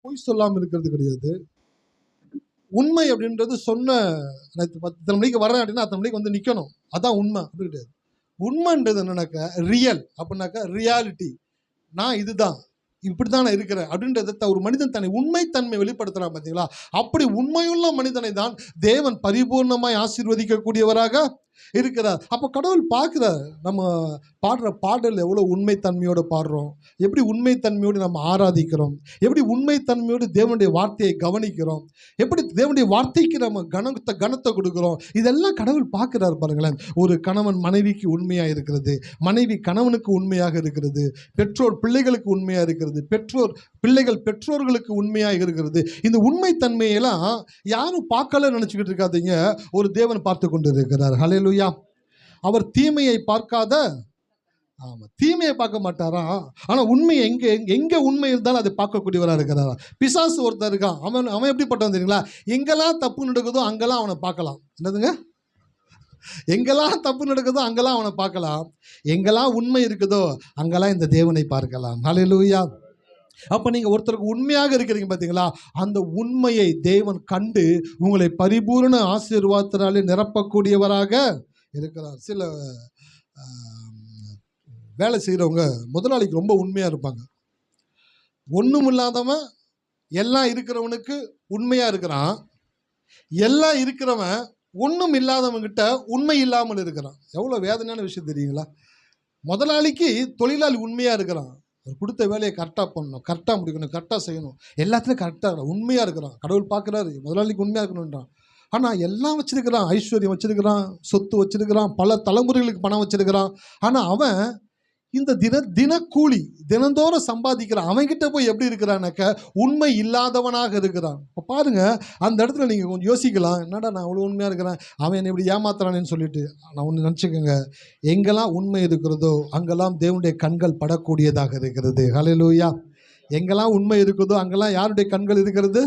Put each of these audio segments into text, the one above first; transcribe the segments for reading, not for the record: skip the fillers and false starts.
பொய் சொல்லாமல் இருக்கிறது கிடையாது. உண்மை அப்படின்றது சொன்ன 10 மணிக்கு வரேன் அப்படின்னா 10 மணிக்கு வந்து நிற்கணும், அதான் உண்மை. அப்படி கிடையாது. உண்மைன்றது என்னன்னாக்கா ரியல், அப்படின்னாக்கா ரியாலிட்டி, நான் இதுதான், இப்படிதான் நான் இருக்கிறேன் அப்படின்றத ஒரு மனிதன் தன்னை உண்மைத்தன்மை வெளிப்படுத்துறான் பார்த்தீங்களா? அப்படி உண்மையுள்ள மனிதனை தான் தேவன் பரிபூர்ணமாய் ஆசீர்வதிக்கக்கூடியவராக இருக்கிறார். அப்போ கடவுள் பார்க்கிறார், நம்ம பாடுற பாடல் எவ்வளோ உண்மைத்தன்மையோடு பாடுறோம், எப்படி உண்மைத்தன்மையோடு நம்ம ஆராதிக்கிறோம், எப்படி உண்மைத்தன்மையோடு தேவனுடைய வார்த்தையை கவனிக்கிறோம், எப்படி தேவனுடைய வார்த்தைக்கு நம்ம கனத்தை கொடுக்குறோம். இதெல்லாம் கடவுள் பார்க்கிறார் பாருங்களேன். ஒரு கணவன் மனைவிக்கு உண்மையாக இருக்கிறது, மனைவி கணவனுக்கு உண்மையாக இருக்கிறது, பெற்றோர் பிள்ளைகளுக்கு உண்மையாக இருக்கிறது, பிள்ளைகள் பெற்றோர்களுக்கு உண்மையாக இருக்கிறது. இந்த உண்மைத்தன்மையெல்லாம் யாரும் பார்க்கல நினச்சிக்கிட்டு இருக்காதீங்க, ஒரு தேவன் பார்த்து கொண்டு இருக்கிறார். ஹல்லேலூயா. அவர் தீமையை பார்க்காத, ஆமாம், தீமையை பார்க்க மாட்டாரா? ஆனால் உண்மை எங்கே உண்மை இருந்தாலும் அதை பார்க்கக்கூடியவராக இருக்கிறாரா? பிசாசு ஒருத்தர் இருக்கான், அவன் எப்படிப்பட்டவன் தெரியுங்களா? எங்கெல்லாம் தப்பு நடக்குதோ அங்கெல்லாம் அவனை பார்க்கலாம். என்னதுங்க? எங்கெல்லாம் தப்பு நடக்குதோ அங்கெல்லாம் அவனை பார்க்கலாம், எங்கெல்லாம் உண்மை இருக்குதோ அங்கெல்லாம் இந்த தேவனை பார்க்கலாம். ஹல்லேலூயா. அப்போ நீங்கள் ஒருத்தருக்கு உண்மையாக இருக்கிறீங்க பார்த்தீங்களா? அந்த உண்மையை தேவன் கண்டு உங்களை பரிபூர்ண ஆசீர்வாதத்தினாலே நிரப்பக்கூடியவராக இருக்கிறார். சில வேலை செய்கிறவங்க முதலாளிக்கு ரொம்ப உண்மையாக இருப்பாங்க. ஒன்றும் இல்லாதவன் எல்லாம் இருக்கிறவனுக்கு உண்மையாக இருக்கிறான், எல்லாம் இருக்கிறவன் ஒன்றும் இல்லாதவங்கிட்ட உண்மை இல்லாமல் இருக்கிறான். எவ்வளோ வேதனையான விஷயம் தெரியுங்களா? முதலாளிக்கு தொழிலாளி உண்மையாக இருக்கிறான், அவர் கொடுத்த வேலையை கரெக்டாக பண்ணணும், கரெக்டாக முடிக்கணும், கரெக்டாக செய்யணும், எல்லாத்துலையும் கரெக்டாக உண்மையாக இருக்கிறான். கடவுள் பார்க்குறாரு, முதலாளிக்கு உண்மையாக இருக்கணுன்றான். ஆனால் எல்லாம் வச்சிருக்கிறான், ஐஸ்வர்யம் வச்சிருக்கிறான், சொத்து வச்சிருக்கிறான், பல தலைமுறைகளுக்கு பணம் வச்சிருக்கிறான். ஆனால் அவன் இந்த தினக்கூலி தினந்தோறும் சம்பாதிக்கிறான். அவன்கிட்ட போய் எப்படி இருக்கிறான்னாக்க உண்மை இல்லாதவனாக இருக்கிறான். இப்போ பாருங்கள், அந்த இடத்துல நீங்கள் கொஞ்சம் யோசிக்கலாம், என்னடா நான் அவ்வளோ உண்மையாக இருக்கிறேன், அவன் என்னை இப்படி ஏமாத்துறானேன்னு சொல்லிட்டு. நான் ஒன்று நினச்சிக்கோங்க, எங்கெல்லாம் உண்மை இருக்கிறதோ அங்கெல்லாம் தேவனுடைய கண்கள் படக்கூடியதாக இருக்கிறது. ஹல்லேலூயா. எங்கெல்லாம் உண்மை இருக்குதோ அங்கெல்லாம் யாருடைய கண்கள் இருக்கிறது?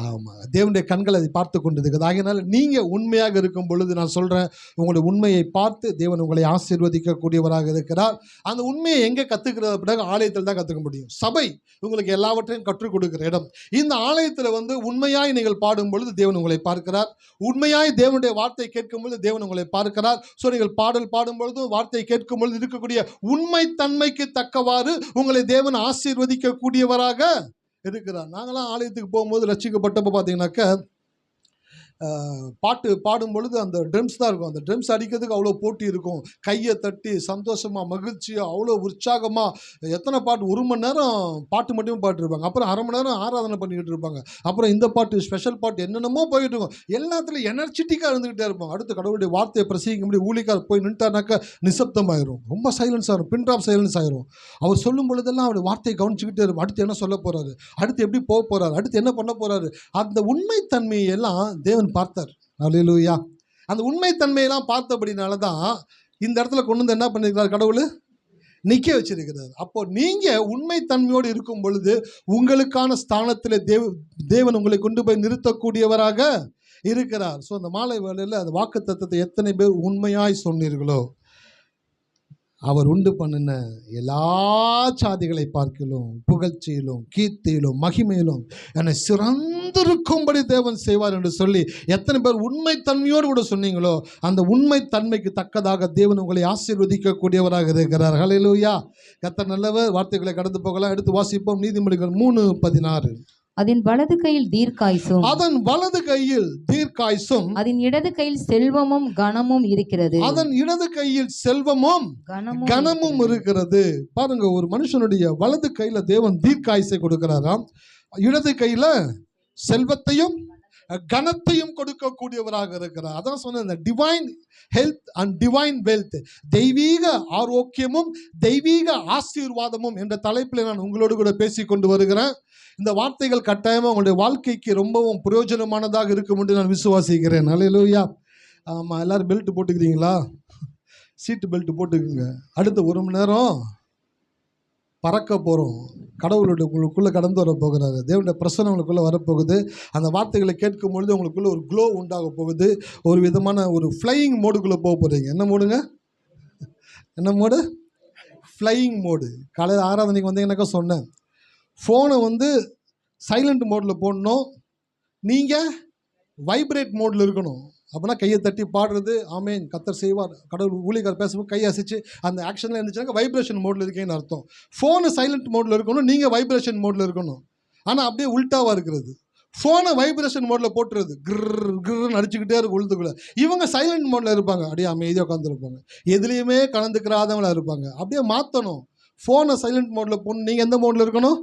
ஆமாம், தேவனுடைய கண்கள் அதை பார்த்து கொண்டு இருக்குது. ஆகையினால் நீங்கள் உண்மையாக இருக்கும் பொழுது நான் சொல்கிறேன், உங்களுடைய உண்மையை பார்த்து தேவன் உங்களை ஆசீர்வதிக்கக்கூடியவராக இருக்கிறார். அந்த உண்மையை எங்கே கற்றுக்கிறது அப்படின்னா ஆலயத்தில் தான் கற்றுக்க முடியும். சபை உங்களுக்கு எல்லாவற்றையும் கற்றுக் கொடுக்குற இடம். இந்த ஆலயத்தில் உண்மையாய் நீங்கள் பாடும் பொழுது தேவன் உங்களை பார்க்கிறார், உண்மையாய் தேவனுடைய வார்த்தை கேட்கும் பொழுது தேவன் உங்களை பார்க்கிறார். ஸோ நீங்கள் பாடல் பாடும் பொழுதும் வார்த்தை கேட்கும் பொழுது இருக்கக்கூடிய உண்மைத்தன்மைக்கு தக்கவாறு உங்களை தேவன் ஆசீர்வதிக்கக்கூடியவராக இருக்கிறார். நாங்களாம் ஆலயத்துக்கு போகும்போது ரட்சிக்கப்பட்டப்போ பார்த்தீங்கன்னாக்கா பாட்டு பாடும் பொழுது அந்த ட்ரம்ஸ் தான் இருக்கும். அந்த ட்ரம்ஸ் அடிக்கிறதுக்கு அவ்வளோ போட்டி இருக்கும், கையை தட்டி சந்தோஷமாக மகிழ்ச்சியாக அவ்வளோ உற்சாகமாக எத்தனை பாட்டு, 1 மணி நேரம் பாட்டு மட்டும் பாட்டுருப்பாங்க, அப்புறம் 1/2 மணி நேரம் ஆராதனை பண்ணிக்கிட்டு இருப்பாங்க, அப்புறம் இந்த பாட்டு ஸ்பெஷல் பாட்டு என்னென்னமோ போயிட்டு இருக்கும். எல்லாத்துலையும் எனர்ஜெட்டிக்காக இருந்துக்கிட்டே இருப்பாங்க. அடுத்து கடவுளுடைய வார்த்தையை பிரசங்கிக்க முடியும், ஊழிக்கார் போய் நின்ட்டானாக்கா நிசப்தமாயிரும், ரொம்ப சைலன்ஸ் ஆகிரும், பின் ட்ராப் சைலன்ஸ் ஆகிரும். அவர் சொல்லும் பொழுதெல்லாம் அவருடைய வார்த்தையை கவனிச்சுக்கிட்டே இருக்கும். அடுத்து என்ன சொல்ல போகிறாரு, அடுத்து எப்படி போக போகிறாரு, அடுத்து என்ன பண்ண போகிறாரு. அந்த உண்மைத்தன்மையெல்லாம் தேவன் பார்த்தார். அல்லேலூயா. அந்த உண்மைத்தன்மையெல்லாம் பார்த்தபடினால தான் இந்த இடத்துல கொண்டு வந்து என்ன பண்ணிருக்கிறார், கடவுள் நிற்க வச்சிருக்கிறார். அப்போ நீங்கள் உண்மைத்தன்மையோடு இருக்கும் பொழுது உங்களுக்கான ஸ்தானத்தில் தேவன் உங்களை கொண்டு போய் நிறுத்தக்கூடியவராக இருக்கிறார். ஸோ அந்த மாலை வேளையில் அந்த வாக்குத்தத்தத்தை எத்தனை பேர் உண்மையாய் சொன்னீர்களோ, அவர் உண்டு பண்ணின எல்லா சாதிகளை பார்க்கிலும் புகழ்ச்சியிலும் கீர்த்தியிலும் மகிமையிலும் என்னை சிறந்திருக்கும்படி தேவன் செய்வார் என்று சொல்லி எத்தனை பேர் உண்மைத்தன்மையோடு கூட சொன்னீங்களோ, அந்த உண்மைத்தன்மைக்கு தக்கதாக தேவன் உங்களை ஆசீர்வதிக்கக்கூடியவராக இருக்கிறார். ஹல்லேலூயா. கர்த்தர் நல்லவர். வார்த்தைகளை கடந்து போகலாம். எடுத்து வாசிப்போம். நீதிமொழிகள் 3:16. அதன் வலது கையில் தீர்க்காயுசும், அதன் வலது கையில் தீர்க்காயுசும், அதன் இடது கையில் செல்வமும் கனமும் இருக்கிறது. அதன் இடது கையில் செல்வமும் கனமும் இருக்கிறது. பாருங்க, ஒரு மனுஷனுடைய வலது கையில தேவன் தீர்க்காயுசை கொடுக்கிறாராம், இடது கையில செல்வத்தையும் கனத்தையும் கொடுக்கக்கூடியவராக இருக்கிறார். அதான் சொன்ன divine health and divine wealth, தெய்வீக ஆரோக்கியமும் தெய்வீக ஆசீர்வாதமும் என்ற தலைப்பில் நான் உங்களோடு கூட பேசி கொண்டு வருகிறேன். இந்த வார்த்தைகள் கட்டாயமாக உங்களுடைய வாழ்க்கைக்கு ரொம்பவும் பிரயோஜனமானதாக இருக்கும் என்று நான் விசுவாசிக்கிறேன். அல்லேலூயா. ஆமாம், எல்லோரும் பெல்ட் போட்டுக்கிறீங்களா? சீட்டு பெல்ட் போட்டுக்குங்க. அடுத்த 1 மணி நேரம் பறக்க போகிறோம். கடவுளுடைய உங்களுக்குள்ளே கடந்து வர போகிறாரு. தேவனுடைய பிரசன்னம் உங்களுக்குள்ளே வரப்போகுது. அந்த வார்த்தைகளை கேட்கும் பொழுது உங்களுக்குள்ளே ஒரு க்ளோ உண்டாக போகுது. ஒரு விதமான ஒரு ஃப்ளையிங் மோடுக்குள்ளே போக போகிறீங்க. என்ன மோடுங்க? என்ன மோடு? Flying mode. காலையில் ஆராதனைக்கு வந்தீங்கன்னாக்கா சொன்னேன், ஃபோனை சைலண்ட் மோடில் போடணும், நீங்கள் வைப்ரேட் மோடில் இருக்கணும். அப்படின்னா கையை தட்டி பாடுறது, ஆமேன் கர்த்தர் செய்வார், கடவுள் ஊழியக்காரர் பேசும்போது கையை அசைச்சு அந்த ஆக்ஷனில் இருந்துச்சுன்னா வைப்ரேஷன் மோடில் இருக்கேன்னு அர்த்தம். ஃபோனு சைலண்ட் மோடில் இருக்கணும், நீங்கள் வைப்ரேஷன் மோடில் இருக்கணும். ஆனால் அப்படியே உல்ட்டாவாக இருக்கிறது. ஃபோனை வைப்ரேஷன் மோடில் போட்டுறது, கிர்ன்னு அடிச்சுக்கிட்டே இருக்கும் உளுத்துக்குள்ள. இவங்க சைலண்ட் மோடில் இருப்பாங்க, அப்படியே அமைதியாக உட்காந்துருப்பாங்க, எதுலேயுமே கலந்துக்கிறாதவங்களாக இருப்பாங்க. அப்படியே மாற்றணும். ஃபோனை சைலண்ட் மோடில் போடணும், நீங்கள் எந்த மோடில் இருக்கணும்?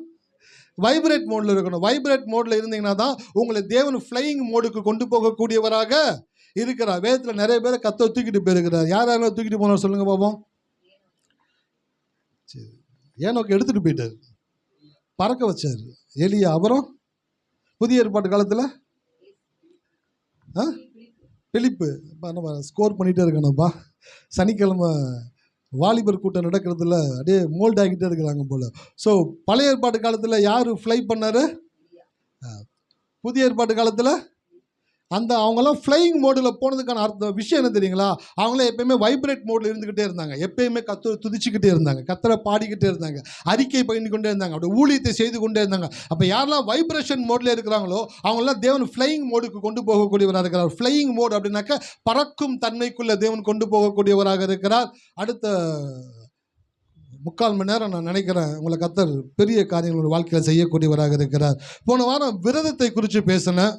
வைப்ரேட் மோடில் இருக்கணும். வைப்ரேட் மோடில் இருந்தீங்கன்னா தான் உங்களை தேவன் ஃப்ளையிங் மோடுக்கு கொண்டு போகக்கூடியவராக இருக்கிறார். வேதத்தில் நிறைய பேரை கர்த்தர் தூக்கிட்டு போயிருக்கிறார். யாரெல்லாம் தூக்கிட்டு போனார் சொல்லுங்க பாப்போம். சரி, ஏனோக்கு எடுத்துகிட்டு போயிட்டார், பறக்க வச்சார் எலியா. அப்புறம் புதிய ஏற்பாட்டு காலத்தில் பிலிப்பு நம்ம ஸ்கோர் பண்ணிகிட்டே இருக்கணும்ப்பா. சனிக்கிழமை வாலிபர் கூட்டம் நடக்கிறதுல அப்படியே மோல்ட் ஆகிட்டே இருக்கிறாங்க போல். ஸோ பழைய ஏற்பாட்டு காலத்தில் யார் ஃப்ளை பண்ணார்? புதிய ஏற்பாட்டு காலத்தில் அந்த அவங்களாம் ஃப்ளையிங் மோடில் போனதுக்கான அர்த்தம் விஷயம் என்ன தெரியுங்களா? அவங்களே எப்பயுமே வைப்ரேட் மோடில் இருந்துக்கிட்டே இருந்தாங்க, எப்பயுமே கத்தரை துதிச்சுக்கிட்டே இருந்தாங்க, கத்தரை பாடிக்கிட்டே இருந்தாங்க, அறிக்கை பண்ணி கொண்டே இருந்தாங்க, அப்படி ஊழியத்தை செய்து கொண்டே இருந்தாங்க. அப்போ யாரெல்லாம் வைப்ரேஷன் மோடில் இருக்கிறாங்களோ அவங்களாம் தேவன் ஃப்ளையிங் மோடுக்கு கொண்டு போகக்கூடியவராக இருக்கிறார். ஃப்ளையிங் மோட் அப்படின்னாக்க பறக்கும் தன்மைக்குள்ளே தேவன் கொண்டு போகக்கூடியவராக இருக்கிறார். அடுத்த 3/4 மணி நேரம் நான் நினைக்கிறேன் உங்களை கத்தர் பெரிய காரியங்களோட வாழ்க்கையில் செய்யக்கூடியவராக இருக்கிறார். போன வாரம் விரதத்தை குறித்து பேசினேன்,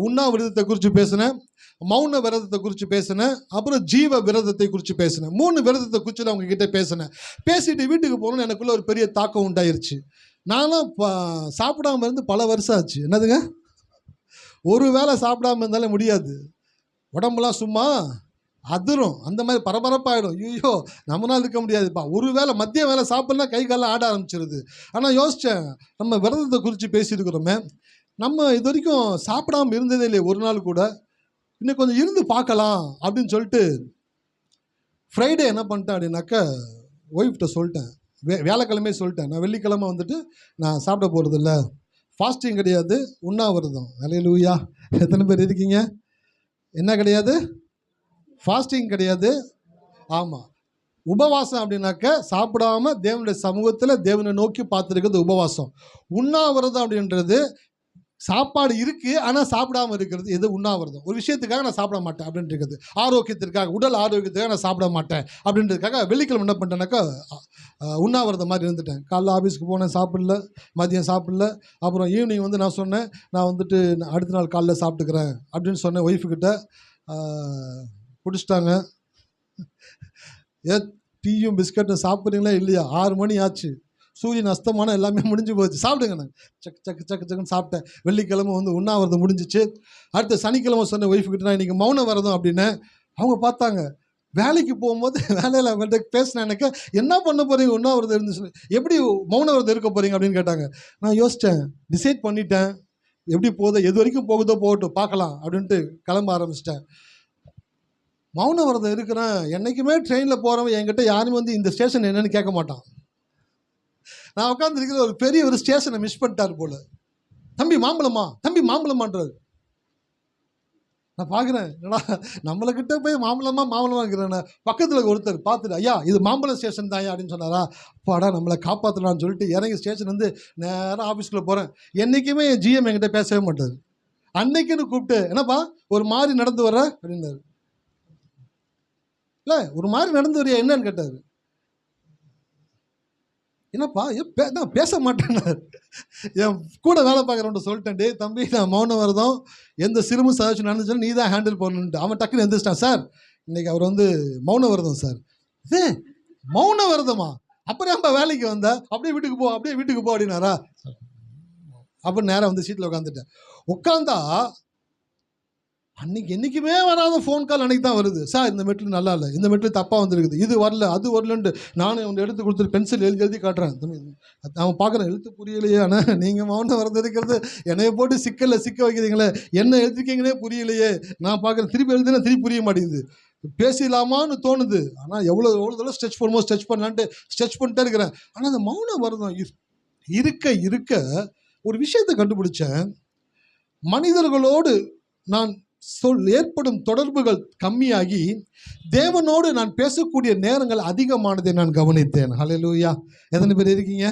உண்ணா விரதத்தை குறித்து பேசினேன், மௌன விரதத்தை குறித்து பேசினேன், அப்புறம் ஜீவ விரதத்தை குறித்து பேசினேன். 3 விரதத்தை குறித்து நான் உங்ககிட்ட பேசினேன். பேசிட்டு வீட்டுக்கு போகணுன்னு எனக்குள்ள ஒரு பெரிய தாக்கம் உண்டாயிருச்சு. நானும் சாப்பிடாம இருந்து பல வருஷம் ஆச்சு. என்னதுங்க, ஒரு வேளை சாப்பிடாம இருந்தாலே முடியாது, உடம்புலாம் சும்மா அதிரும், அந்த மாதிரி பரபரப்பாகிடும். ஐயோ நம்மளால் இருக்க முடியாதுப்பா. ஒரு வேளை மதிய வேலை சாப்பிட்லாம் கை காலம் ஆட ஆரம்பிச்சிருது. ஆனால் யோசித்தேன், நம்ம விரதத்தை குறித்து பேசியிருக்கிறோமே, நம்ம இது வரைக்கும் சாப்பிடாமல் இருந்ததே இல்லையே ஒரு நாள் கூட, இன்னும் கொஞ்சம் இருந்து பார்க்கலாம் அப்படின்னு சொல்லிட்டு ஃப்ரைடே என்ன பண்ணிட்டேன் அப்படின்னாக்கா ஒய்ஃப்கிட்ட சொல்லிட்டேன், வேலைக்கிழமையே சொல்லிட்டேன், நான் வெள்ளிக்கிழமை வந்துட்டு நான் சாப்பிட போகிறதில்ல, ஃபாஸ்டிங் கிடையாது, உண்ணாவிரதம். அல்லேலூயா. எத்தனை பேர் இருக்கீங்க? என்ன கிடையாது? ஃபாஸ்டிங் கிடையாது. ஆமாம், உபவாசம் அப்படின்னாக்க சாப்பிடாம தேவனுடைய சமூகத்தில் தேவனை நோக்கி பார்த்துருக்கிறது உபவாசம். உண்ணாவிரதம் அப்படின்றது சாப்பாடு இருக்குது ஆனால் சாப்பிடாமல் இருக்கிறது. எது உண்ணாவிரதம்? ஒரு விஷயத்துக்காக நான் சாப்பிட மாட்டேன் அப்படின்ட்டு இருக்குது, ஆரோக்கியத்திற்காக, உடல் ஆரோக்கியத்துக்காக நான் சாப்பிட மாட்டேன் அப்படின்றதுக்காக வெள்ளிக்கிழமை என்ன பண்ணிட்டேனாக்கா உண்ணாவிரதம் மாதிரி இருந்துட்டேன். காலைல ஆஃபீஸ்க்கு போனேன், சாப்பிடல, மதியம் சாப்பிடல, அப்புறம் ஈவினிங் வந்து நான் சொன்னேன் நான் வந்துட்டு அடுத்த நாள் காலைல சாப்பிட்டுக்கிறேன் அப்படின்னு சொன்னேன் ஒய்ஃபுக்கிட்ட. பிடிச்சிட்டாங்க. டீயும் பிஸ்கட்டும் சாப்பிட்றீங்களா இல்லையா? 6 மணி ஆச்சு, சூரியன் அஸ்தமானம் எல்லாமே முடிஞ்சு போச்சு, சாப்பிடுங்க. நான் சக்கு சக்கு சக்கு சக்குன்னு சாப்பிட்டேன். வெள்ளிக்கிழமை வந்து உண்ணாவிரதம் முடிஞ்சிச்சு. அடுத்த சனிக்கிழமை சொன்ன ஒய்ஃபுக்கிட்ட நான் இன்றைக்கி மௌன விரதம் அப்படின்னு. அவங்க பார்த்தாங்க, வேலைக்கு போகும்போது வேலையில் அவங்கள்ட்ட பேசினேன், எனக்கு என்ன பண்ண போகிறீங்க உண்ணாவிரதம் இருந்துச்சு, எப்படி மௌன விரதம் இருக்க போகிறீங்க அப்படின்னு கேட்டாங்க. நான் யோசித்தேன், டிசைட் பண்ணிட்டேன், எப்படி போதோ எது வரைக்கும் போகுதோ போகட்டும் பார்க்கலாம் அப்படின்ட்டு கிளம்ப ஆரம்பிச்சிட்டேன். மௌன விரதம் இருக்கிறேன். என்றைக்குமே ட்ரெயினில் போகிறவன் என்கிட்ட யாரும் வந்து இந்த ஸ்டேஷன் என்னன்னு கேட்க மாட்டான். நான் உட்காந்து இருக்கிற ஒரு பெரிய ஒரு ஸ்டேஷனை மிஸ் பண்ணிட்டார் போல. தம்பி மாம்பழமா, தம்பி மாம்பழமான்றாரு. நான் பார்க்குறேன், என்னடா நம்மளுக்கிட்ட போய் மாம்பழமா இருக்கிறேன். பக்கத்தில் ஒருத்தர் பார்த்துட்டு, ஐயா இது மாம்பழம் ஸ்டேஷன் தான் அப்படின்னு சொன்னாரா. அப்பாடா நம்மளை காப்பாற்றலான்னு சொல்லிட்டு இறங்கி ஸ்டேஷன் வந்து நேராக ஆஃபீஸ்க்குள்ளே போகிறேன். என்றைக்குமே ஜிஎம் என்கிட்ட பேசவே மாட்டார். அன்னைக்குன்னு கூப்பிட்டு, என்னப்பா ஒரு மாதிரி நடந்து வர்ற அப்படின்னாரு. இல்லை ஒரு மாதிரி நடந்து வரையா என்னன்னு கேட்டார். என்னப்பா நான் பேச மாட்டேன்னார். என் கூட வேலை பார்க்குறவன்ட்ட சொல்லிட்டேன், டே தம்பி நான் மௌன விரதம், எந்த சிறுமு சதாச்சும் நடந்துச்சுன்னு நீ தான் ஹேண்டில் பண்ணணுன்ட்டு. அவன் டக்குன்னு எழுந்திரிச்சிட்டான். சார் இன்றைக்கி அவர் வந்து மௌன விரதம் சார். இது மௌன விரதமா? அப்புறம் ஏன்பா வேலைக்கு வந்த? அப்படியே வீட்டுக்கு போ, அப்படியே வீட்டுக்கு போ அப்படின்னாரா. அப்புறம் நேராக வந்து சீட்டில் உட்காந்துட்டேன். உட்காந்தா அன்றைக்கி என்றைக்குமே வராத ஃபோன் கால் அன்றைக்கி தான் வருது. சார் இந்த மெட்ரு நல்லா இல்லை, இந்த மெட்ரு தப்பாக வந்துருக்குது, இது வரல அது வரலன்ட்டு நானே ஒன்று எடுத்து கொடுத்துட்டு பென்சில் எழுதி காட்டுறேன். அவன் பார்க்குறேன், எழுத்து புரியலையே, ஆனால் நீங்கள் மௌனம் வரது இருக்கிறது என்னைய போட்டு சிக்கலில் சிக்க வைக்கிறீங்களே, என்ன எழுதிருக்கீங்கன்னே புரியலையே. நான் பார்க்குறேன், திருப்பி எழுதுனா திருப்பி புரிய மாட்டேங்குது, பேசிடலாமான்னு தோணுது. ஆனால் எவ்வளோ தூரம் ஸ்ட்ரெச் பண்ணுமோ ஸ்ட்ரெச் பண்ணலான்ட்டு ஸ்ட்ரெச் பண்ணிட்டே இருக்கிறேன். ஆனால் அந்த மௌன விரதம் இருக்க ஒரு விஷயத்தை கண்டுபிடிச்சேன். மனிதர்களோடு நான் ஏற்படும் தொடர்புகள் கம்மியாகி தேவனோடு நான் பேசக்கூடிய நேரங்கள் அதிகமானதை நான் கவனித்தேன். ஹல்லேலூயா. எத்தனை பேர் இருக்கீங்க?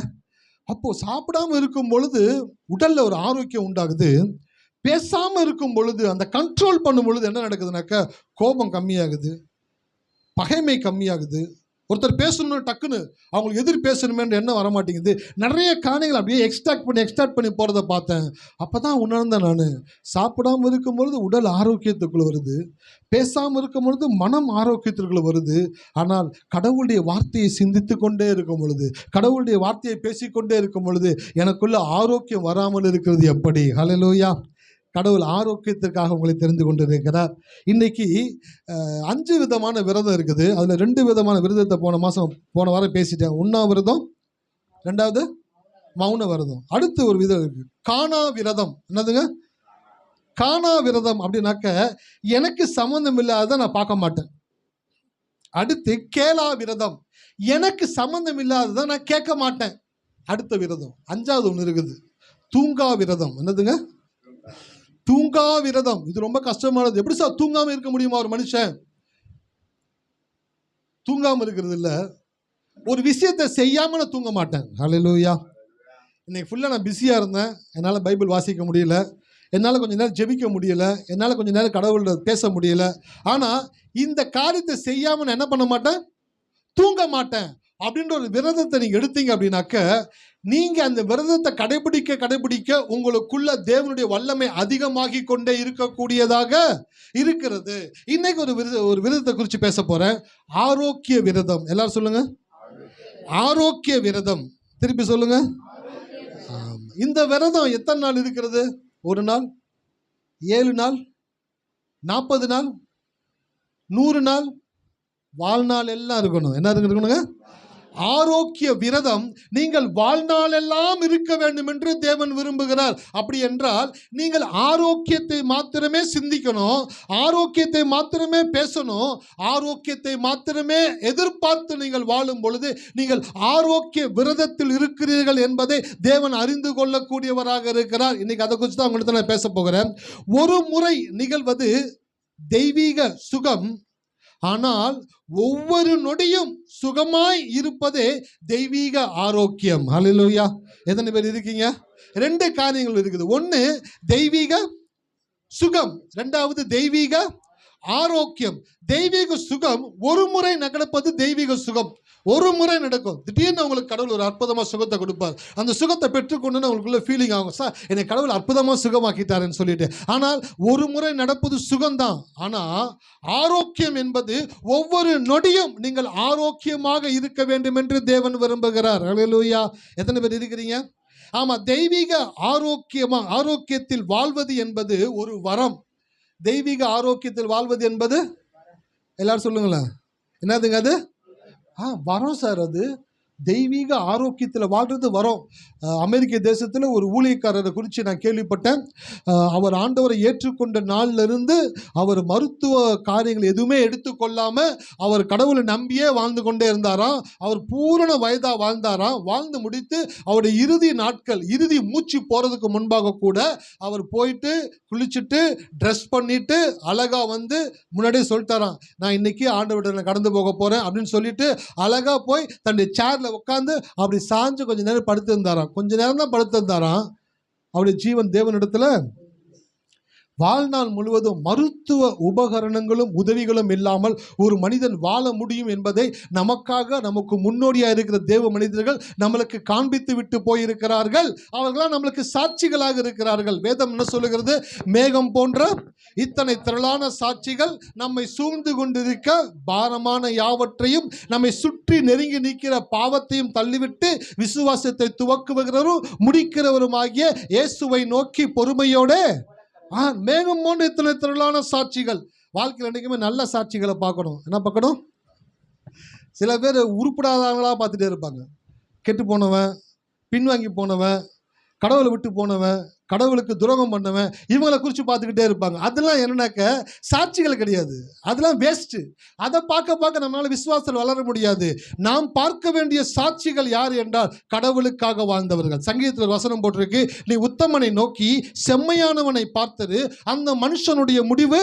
அப்போ சாப்பிடாம இருக்கும் பொழுது உடல்ல ஒரு ஆரோக்கியம் உண்டாகுது. பேசாம இருக்கும் பொழுது, அந்த கண்ட்ரோல் பண்ணும் பொழுது என்ன நடக்குதுனாக்கா, கோபம் கம்மியாகுது, பகைமை கம்மியாகுது. ஒருத்தர் பேசணும்னு டக்குன்னு அவங்களுக்கு எதிர் பேசணுமேன்ற எண்ணம் வரமாட்டேங்குது. நிறைய காரியங்கள் அப்படியே எக்ஸ்ட்ராக்ட் பண்ணி போகிறத பார்த்தேன். அப்போ தான் உணர்ந்தேன் நான், சாப்பிடாமல் இருக்கும் பொழுது உடல் ஆரோக்கியத்துக்குள்ளே வருது, பேசாமல் இருக்கும் பொழுது மனம் ஆரோக்கியத்திற்குள்ளே வருது. ஆனால் கடவுளுடைய வார்த்தையை சிந்தித்து கொண்டே இருக்கும் பொழுது, கடவுளுடைய வார்த்தையை பேசிக்கொண்டே இருக்கும் பொழுது எனக்குள்ள ஆரோக்கியம் வராமல் இருக்கிறது எப்படி? ஹல்லேலூயா. கடவுள் ஆரோக்கியத்திற்காக உங்களை தெரிந்து கொண்டிருக்கிறார். இன்னைக்கு 5 விதமான விரதம் இருக்குது. அதில் 2 விதமான விரதத்தை போன வாரம் பேசிட்டேன். உண்ணாவிரதம், 2வது மௌன விரதம். அடுத்து ஒரு விதம் இருக்கு, காணா விரதம். என்னதுங்க காணா விரதம்? அப்படின்னாக்க எனக்கு சம்மந்தம் இல்லாத நான் பார்க்க மாட்டேன். அடுத்து கேளா விரதம், எனக்கு சம்மந்தம் இல்லாததை நான் கேட்க மாட்டேன். அடுத்த விரதம் 5வது ஒன்று இருக்குது, தூங்கா விரதம். என்னதுங்க தூங்கா விரதம். இது ரொம்ப கஷ்டமானது. எப்படி சார் தூங்காம இருக்க முடியுமா ஒரு மனுஷன்? தூங்காம இருக்கிறது இல்ல, ஒரு விஷயத்தை செய்யாம நான் தூங்க மாட்டேன். ஹல்லேலூயா. இன்னைக்கு ஃபுல்லா நான் பிஸியா இருந்தேன், என்னால் பைபிள் வாசிக்க முடியல, என்னால் கொஞ்ச நேரம் ஜெபிக்க முடியல, என்னால் கொஞ்ச நேரம் கடவுளோட பேச முடியல. ஆனால் இந்த காரியத்தை செய்யாம நான் என்ன பண்ண மாட்டேன், தூங்க மாட்டேன். அப்படின்ற ஒரு விரதத்தை நீங்க எடுத்தீங்க அப்படின்னாக்க, நீங்க அந்த விரதத்தை கடைபிடிக்க உங்களுக்குள்ள தேவனுடைய வல்லமை அதிகமாகி கொண்டே இருக்கக்கூடியதாக இருக்கிறது. இன்னைக்கு ஒரு விரதத்தை குறித்து பேச போறேன், ஆரோக்கிய விரதம். எல்லாரும் சொல்லுங்க, ஆரோக்கிய விரதம். திருப்பி சொல்லுங்க. இந்த விரதம் எத்தனை நாள் இருக்கிறது? 1 நாள், 7 நாள், 40 நாள், 100 நாள், வாழ்நாள் எல்லாம் இருக்கணும். என்ன இருக்கணுங்க? ஆரோக்கிய விரதம். நீங்கள் வாழ்நாள் எல்லாம் இருக்க வேண்டும் என்று தேவன் விரும்புகிறார். அப்படி என்றால் நீங்கள் ஆரோக்கியத்தை மாத்திரமே சிந்திக்கணும், ஆரோக்கியத்தை மாத்திரமே பேசணும், ஆரோக்கியத்தை மாத்திரமே எதிர்பார்த்து நீங்கள் வாழும் பொழுது நீங்கள் ஆரோக்கிய விரதத்தில் இருக்கிறீர்கள் என்பதை தேவன் அறிந்து கொள்ளக்கூடியவராக இருக்கிறார். இன்னைக்கு அதை குறித்து தான் உங்கள்கிட்ட நான் பேச போகிறேன். ஒரு முறை நிகழ்வது தெய்வீக சுகம், ஆனால் ஒவ்வொரு நொடியும் சுகமாய் இருப்பதே தெய்வீக ஆரோக்கியம். ஹல்லேலூயா. எத்தனை பேர் இருக்கீங்க? 2 காரியங்கள் இருக்குது. ஒன்று தெய்வீக சுகம், 2வது தெய்வீக ஆரோக்கியம். தெய்வீக சுகம் ஒரு முறை நடப்பது தெய்வீக சுகம். ஒரு முறை நடக்கும், திடீர்னு உங்களுக்கு கடவுள் ஒரு அற்புதமாக சுகத்தை கொடுப்பார். அந்த சுகத்தை பெற்றுக்கொண்டு உங்களுக்குள்ள ஃபீலிங் ஆகும், சார் என்னை கடவுள் அற்புதமாக சுகமாக்கிட்டாருன்னு சொல்லிட்டு. ஆனால் ஒரு முறை நடப்பது சுகம்தான். ஆனால் ஆரோக்கியம் என்பது ஒவ்வொரு நொடியும் நீங்கள் ஆரோக்கியமாக இருக்க வேண்டும் என்று தேவன் விரும்புகிறார். ஹல்லேலூயா. எத்தனை பேர் இருக்கிறீங்க? ஆமா, தெய்வீக ஆரோக்கியத்தில் வாழ்வது என்பது ஒரு வரம். தெய்வீக ஆரோக்கியத்தில் வாழ்வது என்பது, எல்லாரும் சொல்லுங்களேன், என்னதுங்க அது? வரோம் சார். அது தெய்வீக ஆரோக்கியத்தில் வாழ்றது வரோம். அமெரிக்க தேசத்தில் ஒரு ஊழியக்காரரை குறித்து நான் கேள்விப்பட்டேன். அவர் ஆண்டவரை ஏற்றுக்கொண்ட நாளிலிருந்து அவர் மருத்துவ காரியங்கள் எதுவுமே எடுத்துக்கொள்ளாமல் அவர் கடவுளை நம்பியே வாழ்ந்து கொண்டே இருந்தாராம். அவர் பூரண வயதாக வாழ்ந்தாராம். வாழ்ந்து முடித்து அவருடைய இறுதி நாட்கள், இறுதி மூச்சு போகிறதுக்கு முன்பாக கூட அவர் போயிட்டு குளிச்சுட்டு ட்ரெஸ் பண்ணிட்டு அழகா வந்து முன்னாடியே சொல்லிட்டாராம், நான் இன்னைக்கு ஆண்டவரிடம் கடந்து போக போகிறேன் அப்படின்னு சொல்லிட்டு அழகா போய் தன்னுடைய சேர்ல உட்காந்து அப்படி சாஞ்சு கொஞ்ச நேரம் படுத்திருந்தாராம். கொஞ்ச நேரம் தான் படுத்திருந்தாராம். அவருடைய ஜீவன் தேவனிடத்துல வாழ்நாள் முழுவதும் மருத்துவ உபகரணங்களும் உதவிகளும் இல்லாமல் ஒரு மனிதன் வாழ முடியும் என்பதை நமக்கு முன்னோடியாக இருக்கிற தேவ மனிதர்கள் நம்மளுக்கு காண்பித்து விட்டு போயிருக்கிறார்கள். அவர்களாம் நம்மளுக்கு சாட்சிகளாக இருக்கிறார்கள். வேதம் என்ன சொல்லுகிறது? மேகம் போன்ற இத்தனை திரளான சாட்சிகள் நம்மை சூழ்ந்து கொண்டிருக்க, பாரமான யாவற்றையும் நம்மை சுற்றி நெருங்கி நிற்கிற பாவத்தையும் தள்ளிவிட்டு விசுவாசத்தை துவக்குகிறவரும் முடிக்கிறவருமாகிய இயேசுவை நோக்கி பொறுமையோடு மேகம் போன்ற இத்தனை திரளான சாட்சிகள். வாழ்க்கையில் என்றைக்குமே நல்ல சாட்சிகளை பார்க்கணும். என்ன பார்க்கணும்? சில பேர் உருப்படாதவங்களா பார்த்துட்டே இருப்பாங்க. கெட்டு போனவன், பின்வாங்கி போனவன், கடவுளை விட்டு போனவன், கடவுளுக்கு துரோகம் பண்ணவன், இவங்களை குறித்து பார்த்துக்கிட்டே இருப்பாங்க. அதெல்லாம் என்னன்னாக்க சாட்சிகள் கிடையாது, அதெல்லாம் வேஸ்ட்டு. அதை பார்க்க நம்மளால விசுவாசத்தில் வளர முடியாது. நாம் பார்க்க வேண்டிய சாட்சிகள் யார் என்றால் கடவுளுக்காக வாழ்ந்தவர்கள். சங்கீதத்தில் வசனம் போட்டிருக்கு, நீ உத்தமனை நோக்கி செம்மையானவனை பார்த்தது, அந்த மனுஷனுடைய முடிவு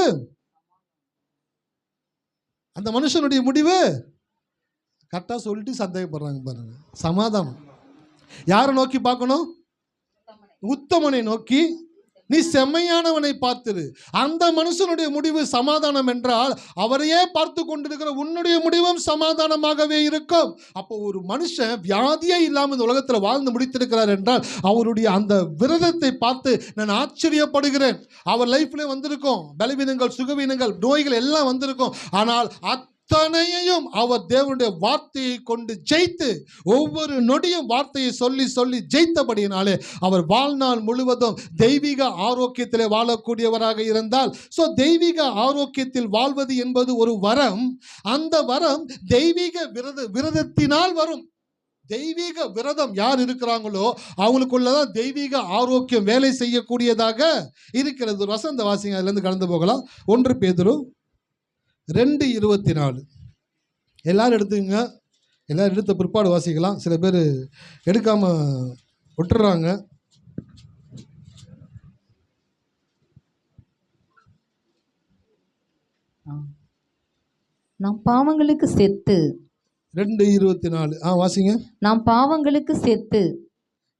கரெக்டாக சொல்லிட்டு சந்தேகப்படுறாங்க பாருங்க. சமாதானம். யாரை நோக்கி பார்க்கணும்? உத்தமனை நோக்கி நீ செம்மையானவனை பார்த்திரு. அந்த மனுஷனுடைய முடிவு சமாதானம் என்றால் அவரையே பார்த்து கொண்டிருக்கிற உன்னுடைய முடிவும் சமாதானமாகவே இருக்கும். அப்போ ஒரு மனுஷன் வியாதியே இல்லாமல் இந்த உலகத்தில் வாழ்ந்து முடித்திருக்கிறார் என்றால் அவருடைய அந்த விரதத்தை பார்த்து நான் ஆச்சரியப்படுகிறேன். அவர் லைஃப்ல வந்திருக்கும் பலவீனங்கள், சுகவீனங்கள், நோய்கள் எல்லாம் வந்திருக்கும். ஆனால் அத்தனையையும் அவர் தேவனுடைய வார்த்தையை கொண்டு ஜெயித்து ஒவ்வொரு நொடியும் வார்த்தையை சொல்லி சொல்லி ஜெயித்தபடியினாலே அவர் வாழ்நாள் முழுவதும் தெய்வீக ஆரோக்கியத்திலே வாழக்கூடியவராக இருந்தால், தெய்வீக ஆரோக்கியத்தில் வாழ்வது என்பது ஒரு வரம். அந்த வரம் தெய்வீக விரதத்தினால் வரும். தெய்வீக விரதம் யார் இருக்கிறாங்களோ அவங்களுக்குள்ளதான் தெய்வீக ஆரோக்கியம் வேலை செய்யக்கூடியதாக இருக்கிறது. ஒரு வசந்த வாசிங்க, அதுல இருந்து கடந்து போகலாம். 1 பேதுரு 2:24 எல்லாரும் எடுத்துங்க. எல்லாரும் எடுத்த பிற்பாடு வாசிக்கலாம். சில பேர் எடுக்காம விட்டுறாங்க. நாம் பாவங்களுக்கு செத்து 2:24 வாசிங்க. நாம் பாவங்களுக்கு செத்து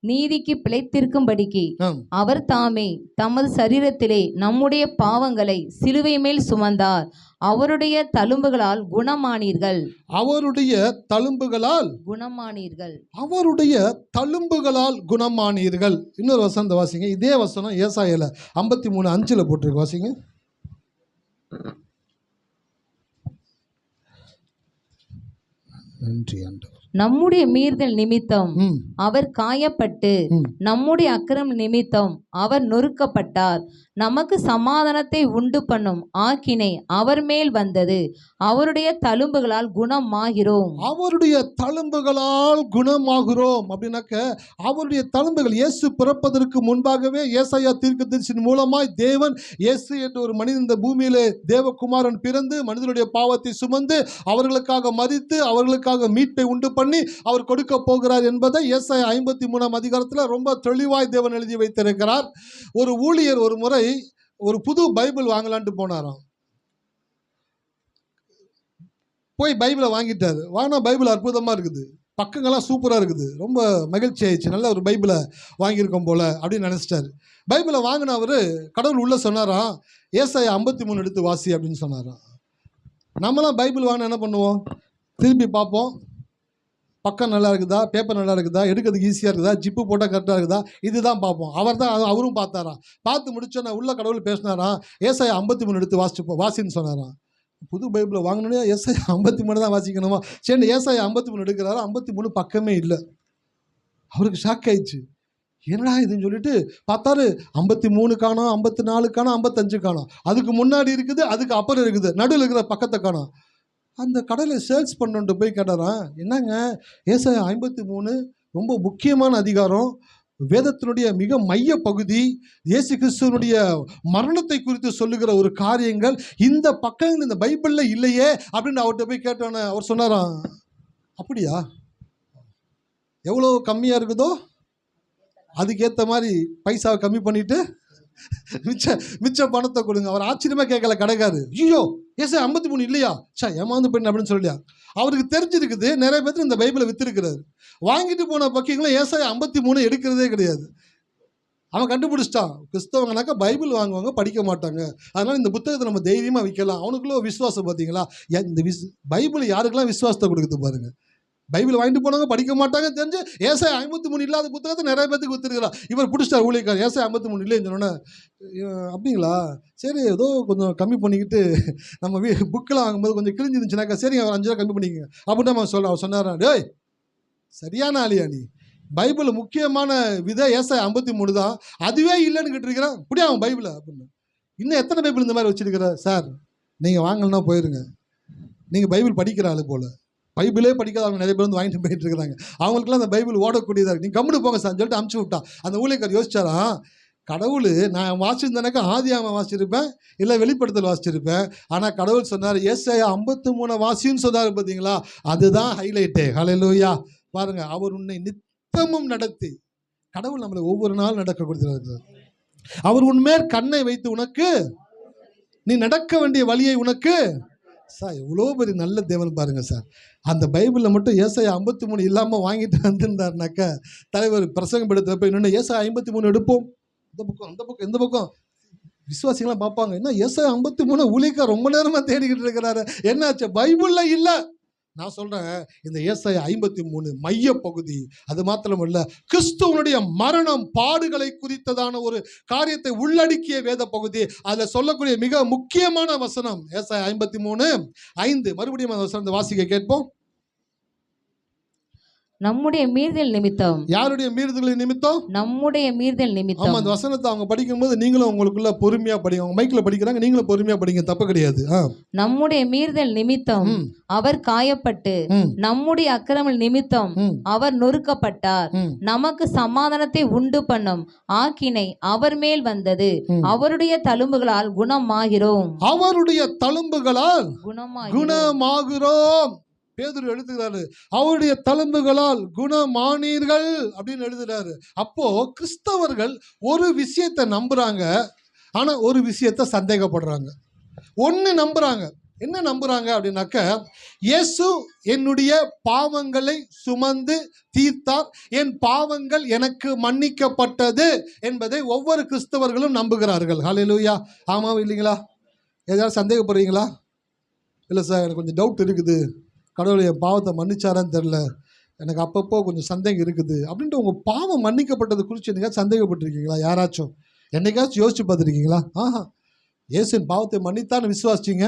நீதிக்கு பிழைத்திருக்கும்படிக்கு அவர் தாமே தமது சரீரத்திலே நம்முடைய பாவங்களை சிலுவை மேல் சுமந்தார். அவருடைய தழும்புகளால் குணமானீர்கள். அவருடைய தழும்புகளால் குணமானீர்கள். அவருடைய தழும்புகளால் குணமானீர்கள். இன்னொரு வசனம் வாசிங்க. இதே வசனம் ஏசாயால 53:5 போட்டிருக்கு. வாசிங்க. நன்றி ஆண்டவர். நம்முடைய மீறுதல் நிமித்தம் அவர் காயப்பட்டு நம்முடைய அக்கிரம நிமித்தம் அவர் நொறுக்கப்பட்டார். நமக்கு சமாதானத்தை உண்டு பண்ணும் ஆக்கினை அவர் மேல் வந்தது. அவருடைய தழும்புகளால் குணமாகிறோம். அவருடைய தழும்புகளால் குணமாகிறோம் அப்படின்னாக்க அவருடைய தழும்புகள் இயேசு பிறப்பதற்கு முன்பாகவே ஏசாயா தீர்க்கதரிசியின் மூலமாய் தேவன் இயேசு என்ற ஒரு மனிதன் இந்த பூமியிலே தேவகுமாரன் பிறந்து மனிதனுடைய பாவத்தை சுமந்து அவர்களுக்காக மரித்து அவர்களுக்காக மீட்பை உண்டு பண்ணி அவர் கொடுக்க போகிறார் என்பதை ஏசாயா 53ஆம் அதிகாரத்தில் ரொம்ப தெளிவாய் தேவன் எழுதி வைத்திருக்கிறார். ஒரு ஊழியர் ஒரு முறை ஒரு புது பைபிள் வாங்கலான்ட்டு போனாராம். போய் பைபிளை வாங்கிட்டாரு. வாங்கினா பைபிள் அற்புதமாக இருக்குது, பக்கங்கள்லாம் சூப்பராக இருக்குது, ரொம்ப மகிழ்ச்சி ஆயிடுச்சு, நல்ல ஒரு பைபிளை வாங்கியிருக்கோம் போல அப்படின்னு நினச்சிட்டாரு. பைபிளை வாங்கின அவர் கடவுள் உள்ள சொன்னாராம், ஏசாயா 53 எடுத்து வாசி அப்படின்னு சொன்னாராம். நம்மளாம் பைபிள் வாங்கினா என்ன பண்ணுவோம்? திருப்பி பார்ப்போம், பக்கம் நல்லா இருக்குதா, பேப்பர் நல்லா இருக்குதா, எடுக்கிறதுக்கு ஈஸியாக இருக்குதா, ஜிப்பு போட்டால் கரெக்டாக இருக்குதா, இதுதான் பார்ப்போம். அவரும் பார்த்தாராம். பார்த்து முடிச்சோன்னா உள்ள கடவுள் பேசினாராம், ஏசாயா 53 எடுத்து வாசின்னு சொன்னாராம். புது பைபிளை வாங்கினோன்னே ஏசாயா 53 தான் வாசிக்கணுமா? சரி, ஏசாயா 53 எடுக்கிறாரு, 53 பக்கமே இல்லை. அவருக்கு ஷாக் ஆயிடுச்சு. என்னடா இதுன்னு சொல்லிட்டு பார்த்தாரு, 53 காணோம், 54 காணோம், 55 காணோம். அதுக்கு முன்னாடி இருக்குது, அதுக்கு அப்புறம் இருக்குது, நடுவில் இருக்கிற பக்கத்தை காணோம். அந்த கடையில் சேல்ஸ் பண்ணோன்ட்டு போய் கேட்டாராம், என்னங்க ஏசாயா 53 ரொம்ப முக்கியமான அதிகாரம், வேதத்தினுடைய மிக மைய பகுதி, இயேசு கிறிஸ்துவனுடைய மரணத்தை குறித்து சொல்லுகிற ஒரு காரியங்கள், இந்த பக்கங்கள் இந்த பைபிளில் இல்லையே அப்படின்னு அவர்கிட்ட போய் கேட்டோன்னே அவர் சொன்னாராம், அப்படியா, எவ்வளோ கம்மியாக இருக்குதோ அதுக்கேற்ற மாதிரி பைசாவை கம்மி பண்ணிவிட்டு மிச்ச பணத்தை கொடுங்க. அவர் ஆச்சரியமாக கேட்கல கடைக்காரு, ஐயோ ஏசாயா 53 இல்லையா, ஏமாந்து போயிட்டு அப்படின்னு சொல்லியா. அவருக்கு தெரிஞ்சிருக்குது, நிறைய பேர் இந்த பைபிளை வித்திருக்கிறாரு. வாங்கிட்டு போன பக்கங்களும் ஏசாயா 53 எடுக்கிறதே கிடையாது. அவன் கண்டுபிடிச்சிட்டான், கிறிஸ்தவங்கனாக்கா பைபிள் வாங்குவாங்க, படிக்க மாட்டாங்க, அதனால இந்த புத்தகத்தை நம்ம தைரியமாக விற்கலாம். அவனுக்குள்ள விசுவாசம் பார்த்தீங்களா? இந்த பைபிள் யாருக்கெல்லாம் விசுவாசத்தை கொடுக்குது பாருங்க. பைபிள் வாங்கிட்டு போனவங்க படிக்க மாட்டாங்க தெரிஞ்சு ஏசாயா 53 இல்லாத புத்தகத்தை நிறைய பேருக்கு வித்துருக்கிறார். இவர் பிடிச்சிட்டார் ஊழியக்கார், ஏசாயா 53 இல்லைன்னு சொன்னோன்னே, அப்படிங்களா, சரி ஏதோ கொஞ்சம் கம்மி பண்ணிக்கிட்டு நம்ம புக்கெலாம் வாங்கும்போது கொஞ்சம் கிழிஞ்சிருந்துச்சுனாக்கா சரிங்க ஒரு 5 ரூபா கம்மி பண்ணிக்கங்க அப்படின்னு நம்ம அவர் சொன்னாரா, டேய் சரியான ஆளியா நீ, பைபிள் முக்கியமான விதை ஏசாயா 53 தான், அதுவே இல்லைன்னு கேட்டிருக்கிறேன், இப்படியா அவன் பைபிளை அப்படின்னு. இன்னும் எத்தனை பைபிள் இந்த மாதிரி வச்சிருக்கிற சார், நீங்கள் வாங்கலன்னா போயிருங்க, நீங்கள் பைபிள் படிக்கிற ஆளு போல், பைபிளே படிக்காத அவங்க நிறைய பேர் வந்து வாங்கிட்டு போயிட்டு இருக்கிறாங்க, அவங்களுக்குலாம் அந்த பைபிள் ஓடக்கூடியதாக இருக்குது, நீங்கள் கம்முன்னு போங்க சார் சொல்லிட்டு அமுச்சு விட்டா. அந்த ஊழியக்கார் யோசிச்சாரா, கடவுள் நான் வாசிச்சிருந்தேனாக்கா ஆதியாகமம் வாசிச்சிருப்பேன், இல்லை வெளிப்படுத்தல் வாசிச்சிருப்பேன், ஆனால் கடவுள் சொன்னார் ஏசாயா 53 வாசின்னு சொன்னார் பார்த்தீங்களா, அதுதான் ஹைலைட்டே. ஹல்லேலூயா. பாருங்க, அவர் உன்னை நித்தமும் நடத்தி, கடவுள் நம்மளை ஒவ்வொரு நாள் நடக்க கொடுத்துருக்காரு. அவர் உன்மேல் கண்ணை வைத்து உனக்கு நீ நடக்க வேண்டிய வழியை உனக்கு சார் எவ்வளோ பெரிய நல்ல தேவன் பாருங்கள் சார். அந்த பைபிளில் மட்டும் ஏசாயா 53 இல்லாமல் வாங்கிட்டு வந்திருந்தாருனாக்கா தலைவர் பிரசங்கம் எடுத்தப்ப இன்னொன்று ஏசாயா 53 எடுப்போம், இந்த பக்கம் அந்த பக்கம் இந்த பக்கம் விசுவாசிகளாம் பார்ப்பாங்க, என்ன ஏசாயா 53 ஊழியக்காரர் ரொம்ப நேரமாக தேடிக்கிட்டு இருக்கிறாரு, என்னாச்சு பைபிளில் இல்லை. நான் சொல்கிறேன், இந்த ஏசாயா 53 மைய பகுதி. அது மாத்திரமல்ல, கிறிஸ்துவனுடைய மரணம் பாடுகளை குறித்ததான ஒரு காரியத்தை உள்ளடக்கிய வேத பகுதி. அதில் சொல்லக்கூடிய மிக முக்கியமான வசனம் ஏசாயா 53:5. மறுபடியும் அந்த வசனத்தை வாசிக்க கேட்போம். நம்முடைய மீறுதல் நிமித்தம். யாருடைய மீறுதல் நிமித்தம்? நம்முடைய மீறுதல் நிமித்தம். ஆமா, அந்த வசனத்தை அவங்க படிக்கும்போது நீங்களும் உங்களுக்குள்ள பொறுமையா படிங்க. அவங்க மைக்ல படிக்கிறாங்க, நீங்களும் பொறுமையா படிங்க, தப்பு கிடையாது. நம்முடைய மீறுதல் நிமித்தம் அவர் காயப்பட்டு, நம்முடைய அக்கிரம நிமித்தம் அவர் நொறுக்கப்பட்டார். நமக்கு சமாதானத்தை உண்டு பண்ணும் ஆக்கினை அவர் மேல் வந்தது. அவருடைய தழும்புகளால் குணமாகிறோம். அவருடைய தழும்புகளால் குணமாகிறோம். பேதுரு எழுதுகிறாரு, அவருடைய தழும்புகளால் குணமானீர்கள் அப்படின்னு எழுதுறாரு. அப்போ கிறிஸ்தவர்கள் ஒரு விஷயத்தை நம்புறாங்க, ஆனா ஒரு விஷயத்தை சந்தேகப்படுறாங்க. ஒன்னு நம்புறாங்க, என்ன நம்புறாங்க அப்படின்னாக்க, இயேசு என்னுடைய பாவங்களை சுமந்து தீர்த்தார், என் பாவங்கள் எனக்கு மன்னிக்கப்பட்டது என்பதை ஒவ்வொரு கிறிஸ்தவர்களும் நம்புகிறார்கள். ஹல்லேலூயா. ஆமா இல்லைங்களா? ஏதாவது சந்தேகப்படுறீங்களா? இல்லை சார், எனக்கு கொஞ்சம் டவுட் இருக்குது, கடவுள் என் பாவத்தை மன்னிச்சாரான்னு தெரில, எனக்கு அப்பப்போ கொஞ்சம் சந்தேகம் இருக்குது அப்படின்ட்டு உங்கள் பாவம் மன்னிக்கப்பட்டது குறித்து என்னைக்காச்சும் சந்தேகப்பட்டிருக்கீங்களா? யாராச்சும் என்னைக்காச்சும் யோசிச்சு பார்த்துருக்கீங்களா? இயேசுவின் பாவத்தை மன்னித்தான்னு விசுவாசிச்சிங்க,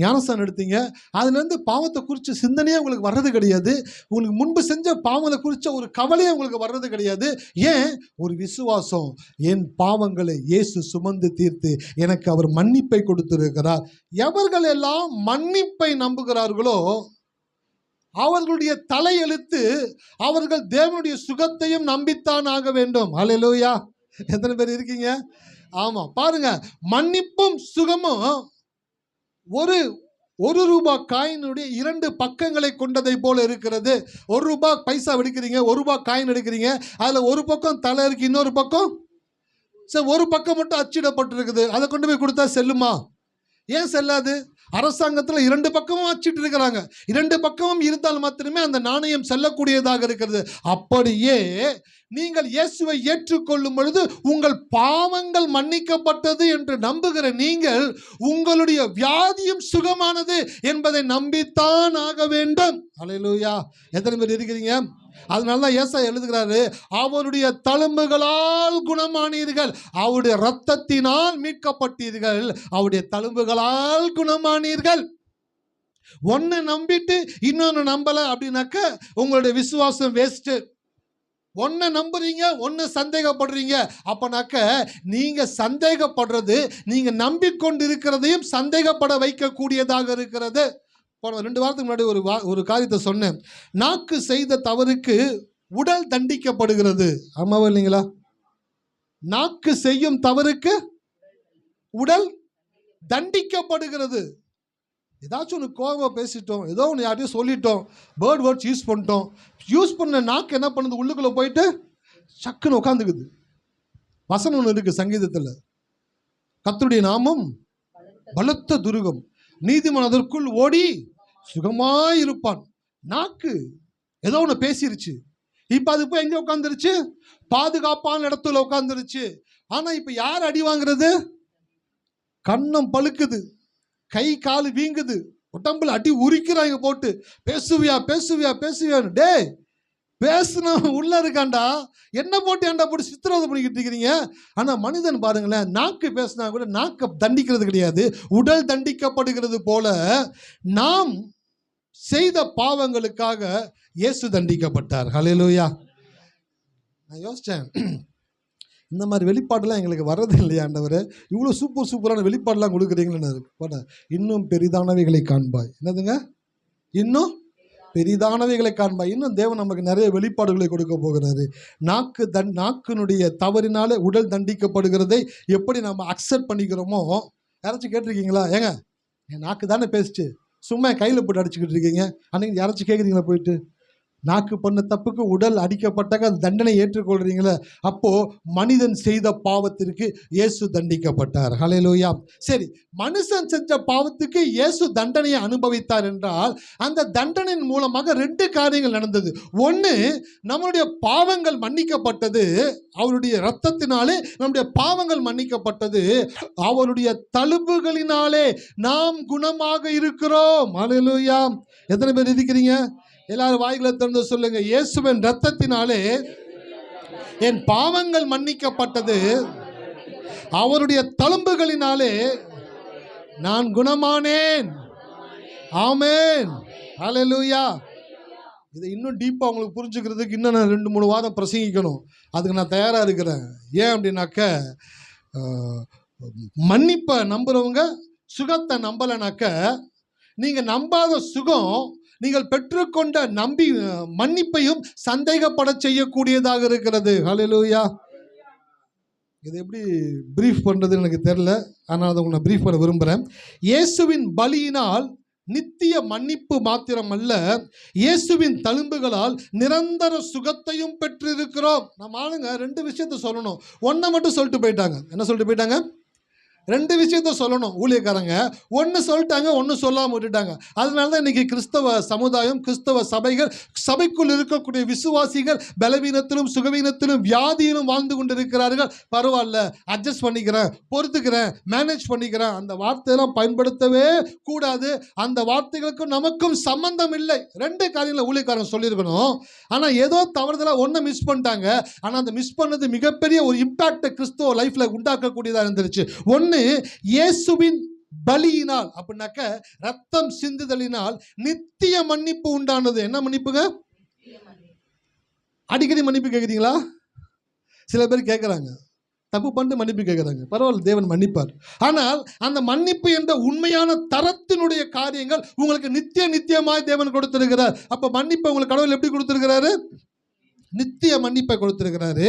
ஞானஸ்தானம் எடுத்தீங்க, அதுலேருந்து பாவத்தை குறித்து சிந்தனையே உங்களுக்கு வர்றது கிடையாது. உங்களுக்கு முன்பு செஞ்ச பாவங்களை குறித்த ஒரு கவலையே உங்களுக்கு வர்றது கிடையாது. ஏன்? ஒரு விசுவாசம், என் பாவங்களை இயேசு சுமந்து தீர்த்து எனக்கு அவர் மன்னிப்பை கொடுத்திருக்கிறார். எவர்கள் எல்லாம் மன்னிப்பை நம்புகிறார்களோ அவர்களுடைய தலையெழுத்து, அவர்கள் தேவனுடைய சுகத்தையும் நம்பித்தான் ஆக வேண்டும். ஹல்லேலூயா. எத்தனை பேர் இருக்கீங்க? ஆமா, பாருங்க, மன்னிப்பும் சுகமும் ஒரு ரூபாய் காயினுடைய 2 பக்கங்களை கொண்டதை போல இருக்கிறது. 1 ரூபாய் பைசா எடுக்கிறீங்க, 1 ரூபாய் காயின் எடுக்கிறீங்க, அதில் ஒரு பக்கம் தலை இருக்கு, இன்னொரு பக்கம் சரி, ஒரு பக்கம் மட்டும் அச்சிடப்பட்டிருக்குது. அதை கொண்டு போய் கொடுத்தா செல்லுமா? ஏன் செல்லாது? அரசாங்கத்தில் 2 பக்கமும் அச்சிட்டு இருக்கிறாங்க. 2 பக்கமும் இருந்தால் மாத்திரமே அந்த நாணயம் செல்லக்கூடியதாக இருக்கிறது. அப்படியே நீங்கள் இயேசுவை ஏற்றுக்கொள்ளும் பொழுது உங்கள் பாவங்கள் மன்னிக்கப்பட்டது என்று நம்புகிற நீங்கள் உங்களுடைய வியாதியும் சுகமானது என்பதை நம்பித்தான் ஆக வேண்டும். ஹல்லேலூயா. எத்தனை பேர் இருக்கிறீங்க? அதனால தான் ஏசாயா எழுதுகிறாரு, அவருடைய தழும்புகளால் குணமானீர்கள், அவருடைய இரத்தத்தினால் மீட்கப்பட்டீர்கள், அவருடைய தழும்புகளால் குணமானீர்கள். ஒன்னு நம்பிட்டு இன்னொன்னு நம்பல அப்படின்னாக்க உங்களுடைய விசுவாசம் வேஸ்ட். ஒன்ன நம்புறீங்க, ஒன்னு சந்தேகப்படுறீங்க. அப்பனாக்க நீங்க சந்தேகப்படுறது நீங்க நம்பிக்கொண்டு இருக்கிறதையும் சந்தேகப்பட வைக்கக்கூடியதாக இருக்கிறது. 2 வாரத்துக்கு முன்னாடி ஒரு காரியத்தை சொன்னேன். நாக்கு செய்த தவறுக்கு உடல் தண்டிக்கப்படுகிறது. ஆமாவா இல்லைங்களா? நாக்கு செய்யும் தவறுக்கு உடல் தண்டிக்கப்படுகிறது. ஏதாச்சும் ஒன்று கோபமாக பேசிட்டோம், ஏதோ ஒன்று யார்ட்டையும் சொல்லிட்டோம், பேர்ட் வேர்ட்ஸ் யூஸ் பண்ணிட்டோம், யூஸ் பண்ண நாக்கு என்ன பண்ணுது? உள்ளுக்குள்ளே போயிட்டு சக்குன்னு உட்காந்துக்குது. வசனம் ஒன்று இருக்குது சங்கீதத்தில், கர்த்தருடைய நாமம் பலத்த துருகம், நீதிமான் அதற்குள் ஓடி சுகமாயிருப்பான். நாக்கு ஏதோ ஒன்று பேசிருச்சு, இப்போ அது போய் எங்கே உட்காந்துருச்சு? பாதுகாப்பான இடத்துல உட்காந்துருச்சு. ஆனால் இப்போ யார் அடி வாங்குறது? கன்னம் பழுக்குது, கை கால் வீங்குது, உடம்புல அடி உரிக்கிறாங்க போட்டு. பேசுவியா பேசுவியா பேசுவியான்னு. டே, பேசுனா உள்ள இருக்காண்டா, என்ன போட்டு ஏன்டா போட்டு சித்திரவதை பண்ணிக்கிட்டு இருக்கிறீங்க? ஆனால் மனிதன் பாருங்களேன், நாக்கு பேசினா கூட நாக்கை தண்டிக்கிறது கிடையாது, உடல் தண்டிக்கப்படுகிறது போல நாம் செய்த பாவங்களுக்காக இயேசு தண்டிக்கப்பட்டார். ஹல்லேலூயா. நான் யோசித்தேன், இந்த மாதிரி வெளிப்பாடெல்லாம் எங்களுக்கு வர்றது இல்லையா ஆண்டவரே, இவ்வளோ சூப்பரான வெளிப்பாடெல்லாம் கொடுக்குறீங்களேன்னு. இன்னும் பெரிதானவைகளை காண்பாய். என்னதுங்க? இன்னும் பெரிதானவைகளை காண்பாய். இன்னும் தேவன் நமக்கு நிறைய வெளிப்பாடுகளை கொடுக்க போகிறாரு. நாக்கினுடைய தவறினாலே உடல் தண்டிக்கப்படுகிறதை எப்படி நம்ம அக்செப்ட் பண்ணிக்கிறோமோ. யாராச்சும் கேட்டிருக்கீங்களா? ஏங்க என் நாக்கு தானே பேசிச்சு, சும்மா கையில் போட்டு அடிச்சுக்கிட்டு இருக்கீங்க, அன்னைக்கு யாராச்சும் கேட்குறீங்களா? போயிட்டு நாக்கு பண்ண தப்புக்கு உடல் அடிக்கப்பட்டாக்க அந்த தண்டனை ஏற்றுக்கொள்றீங்களே, அப்போ மனிதன் செய்த பாவத்திற்கு இயேசு தண்டிக்கப்பட்டார். ஹல்லேலூயா. சரி, மனுஷன் செஞ்ச பாவத்துக்கு இயேசு தண்டனையை அனுபவித்தார் என்றால் அந்த தண்டனையின் மூலமாக 2 காரியங்கள் நடந்தது. ஒன்று, நம்மளுடைய பாவங்கள் மன்னிக்கப்பட்டது. அவருடைய இரத்தத்தினாலே நம்முடைய பாவங்கள் மன்னிக்கப்பட்டது. அவருடைய தழும்புகளினாலே நாம் குணமாக இருக்கிறோம். ஹல்லேலூயா. எத்தனை பேர் இருக்கிறீங்க? எல்லாரும் வாய்களை திறந்து சொல்லுங்க, இயேசுவின் இரத்தத்தினாலே என் பாவங்கள் மன்னிக்கப்பட்டது, அவருடைய தழும்புகளினாலே நான் குணமானேன். ஆமென். ஹல்லேலூயா. இதை இன்னும் டீப்பாக உங்களுக்கு புரிஞ்சுக்கிறதுக்கு இன்னும் நான் 2-3 வாரம் பிரசங்கிக்கணும். அதுக்கு நான் தயாராக இருக்கிறேன். ஏன் அப்படின்னாக்க, மன்னிப்பை நம்புறவங்க சுகத்தை நம்பலைனாக்க, நீங்கள் நம்பாத சுகம் நீங்கள் பெற்றுக்கொண்ட மன்னிப்பையும் சந்தேகப்பட செய்யக்கூடியதாக இருக்கிறது. ஹல்லேலூயா. இது எப்படி பிரீஃப் பண்ணுறதுன்னு எனக்கு தெரில, ஆனால் அதை உங்களை பிரீஃப் பண்ண விரும்புகிறேன். இயேசுவின் பலியினால் நித்திய மன்னிப்பு மாத்திரமல்ல, இயேசுவின் தழும்புகளால் நிரந்தர சுகத்தையும் பெற்றிருக்கிறோம். நம்ம ஆளுங்க 2 விஷயத்த சொல்லணும், ஒன்றை மட்டும் சொல்லிட்டு போயிட்டாங்க. என்ன சொல்லிட்டு போயிட்டாங்க? 2 விஷயத்த சொல்லணும் ஊழியக்காரங்க. ஒன்று சொல்லிட்டாங்க, ஒன்று சொல்லாமல் விட்டுட்டாங்க. அதனால தான் இன்றைக்கி கிறிஸ்தவ சமுதாயம், கிறிஸ்தவ சபைகள், சபைக்குள் இருக்கக்கூடிய விசுவாசிகள் பலவீனத்திலும் சுகவீனத்திலும் வியாதியிலும் வாழ்ந்து கொண்டு இருக்கிறார்கள். பரவாயில்ல, அட்ஜஸ்ட் பண்ணிக்கிறேன், பொறுத்துக்கிறேன், மேனேஜ் பண்ணிக்கிறேன், அந்த வார்த்தையெல்லாம் பயன்படுத்தவே கூடாது. அந்த வார்த்தைகளுக்கும் நமக்கும் சம்பந்தம் இல்லை. 2 காரியங்களை ஊழியக்காரங்க சொல்லியிருக்கணும். ஆனால் ஏதோ தவறுதலாக ஒன்றை மிஸ் பண்ணிட்டாங்க. ஆனால் அந்த மிஸ் பண்ணது மிகப்பெரிய ஒரு இம்பாக்டை கிறிஸ்தவ லைஃப்பில் உண்டாக்கக்கூடியதாக இருந்துருச்சு. ஒன்று, இயேசுவின் பலியினால், அப்படின்னாக்க ரத்தம் சிந்துதலினால் நித்திய மன்னிப்பு உண்டானது. என்ன மன்னிப்புங்க? அடிக்கடி மன்னிப்பு கேட்குறீங்களா? சில பேர் கேட்குறாங்க, தப்பு பண்ணிட்டு மன்னிப்பு கேட்குறாங்க. பரவாயில்ல, தேவன் மன்னிப்பார். ஆனால் அந்த மன்னிப்பு என்ற உண்மையான தரத்தினுடைய காரியங்கள் உங்களுக்கு நித்தியமாய் தேவன் கொடுத்திருக்கிறார். அப்போ மன்னிப்பை உங்களுக்கு கடவுள் எப்படி கொடுத்திருக்கிறாரு? நித்திய மன்னிப்பை கொடுத்திருக்கிறாரு.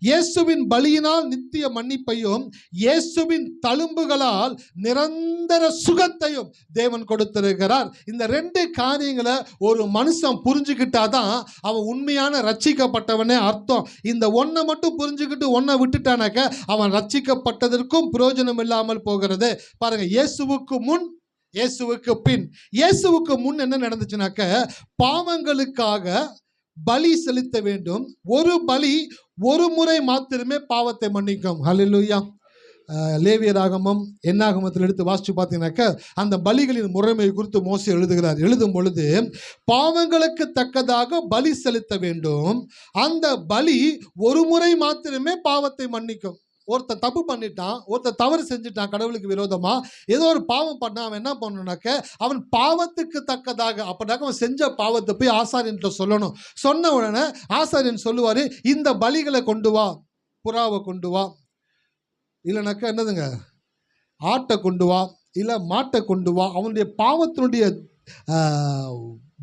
இயேசுவின் பலியினால் நித்திய மன்னிப்பையும் இயேசுவின் தழும்புகளால் நிரந்தர சுகத்தையும் தேவன் கொடுத்திருக்கிறார். இந்த 2 காரியங்களை ஒரு மனுஷன் புரிஞ்சுக்கிட்டாதான் அவன் உண்மையான ரட்சிக்கப்பட்டவனே அர்த்தம். இந்த ஒன்றை மட்டும் புரிஞ்சுக்கிட்டு ஒன்றை விட்டுட்டானாக்க அவன் ரட்சிக்கப்பட்டதற்கும் பிரயோஜனம் இல்லாமல் போகிறது. பாருங்க, இயேசுவுக்கு முன், இயேசுவுக்கு பின். இயேசுவுக்கு முன் என்ன நடந்துச்சுனாக்க, பாவங்களுக்காக பலி செலுத்த வேண்டும். ஒரு பலி ஒரு முறை மாத்திரமே பாவத்தை மன்னிக்கும். ஹல்லேலூயா. லேவியராகமம், என்னாகமத்தில் எடுத்து வாசித்து பார்த்தீங்கன்னாக்க அந்த பலிகளின் முறைமை குறித்து மோசே எழுதுகிறார். எழுதும் பொழுது பாவங்களுக்கு தக்கதாக பலி செலுத்த வேண்டும். அந்த பலி ஒரு முறை மாத்திரமே பாவத்தை மன்னிக்கும். ஒருத்தர் தப்பு பண்ணிட்டான், ஒருத்தர் தவறு செஞ்சுட்டான், கடவுளுக்கு விரோதமா ஏதோ ஒரு பாவம் பண்ணான். அவன் என்ன பண்ணணும்னாக்க, அவன் பாவத்துக்கு தக்கதாக, அப்படின்னாக்க அவன் செஞ்ச பாவத்தை போய் ஆசாரியன்ட்ட சொல்லணும். சொன்ன உடனே ஆசாரியன் சொல்லுவார், இந்த பலிகளை கொண்டு வா, புறாவை கொண்டு வா, இல்லைனாக்கா என்னதுங்க, ஆட்டை கொண்டு வா, இல்லை மாட்டை கொண்டு வா. அவனுடைய பாவத்தினுடைய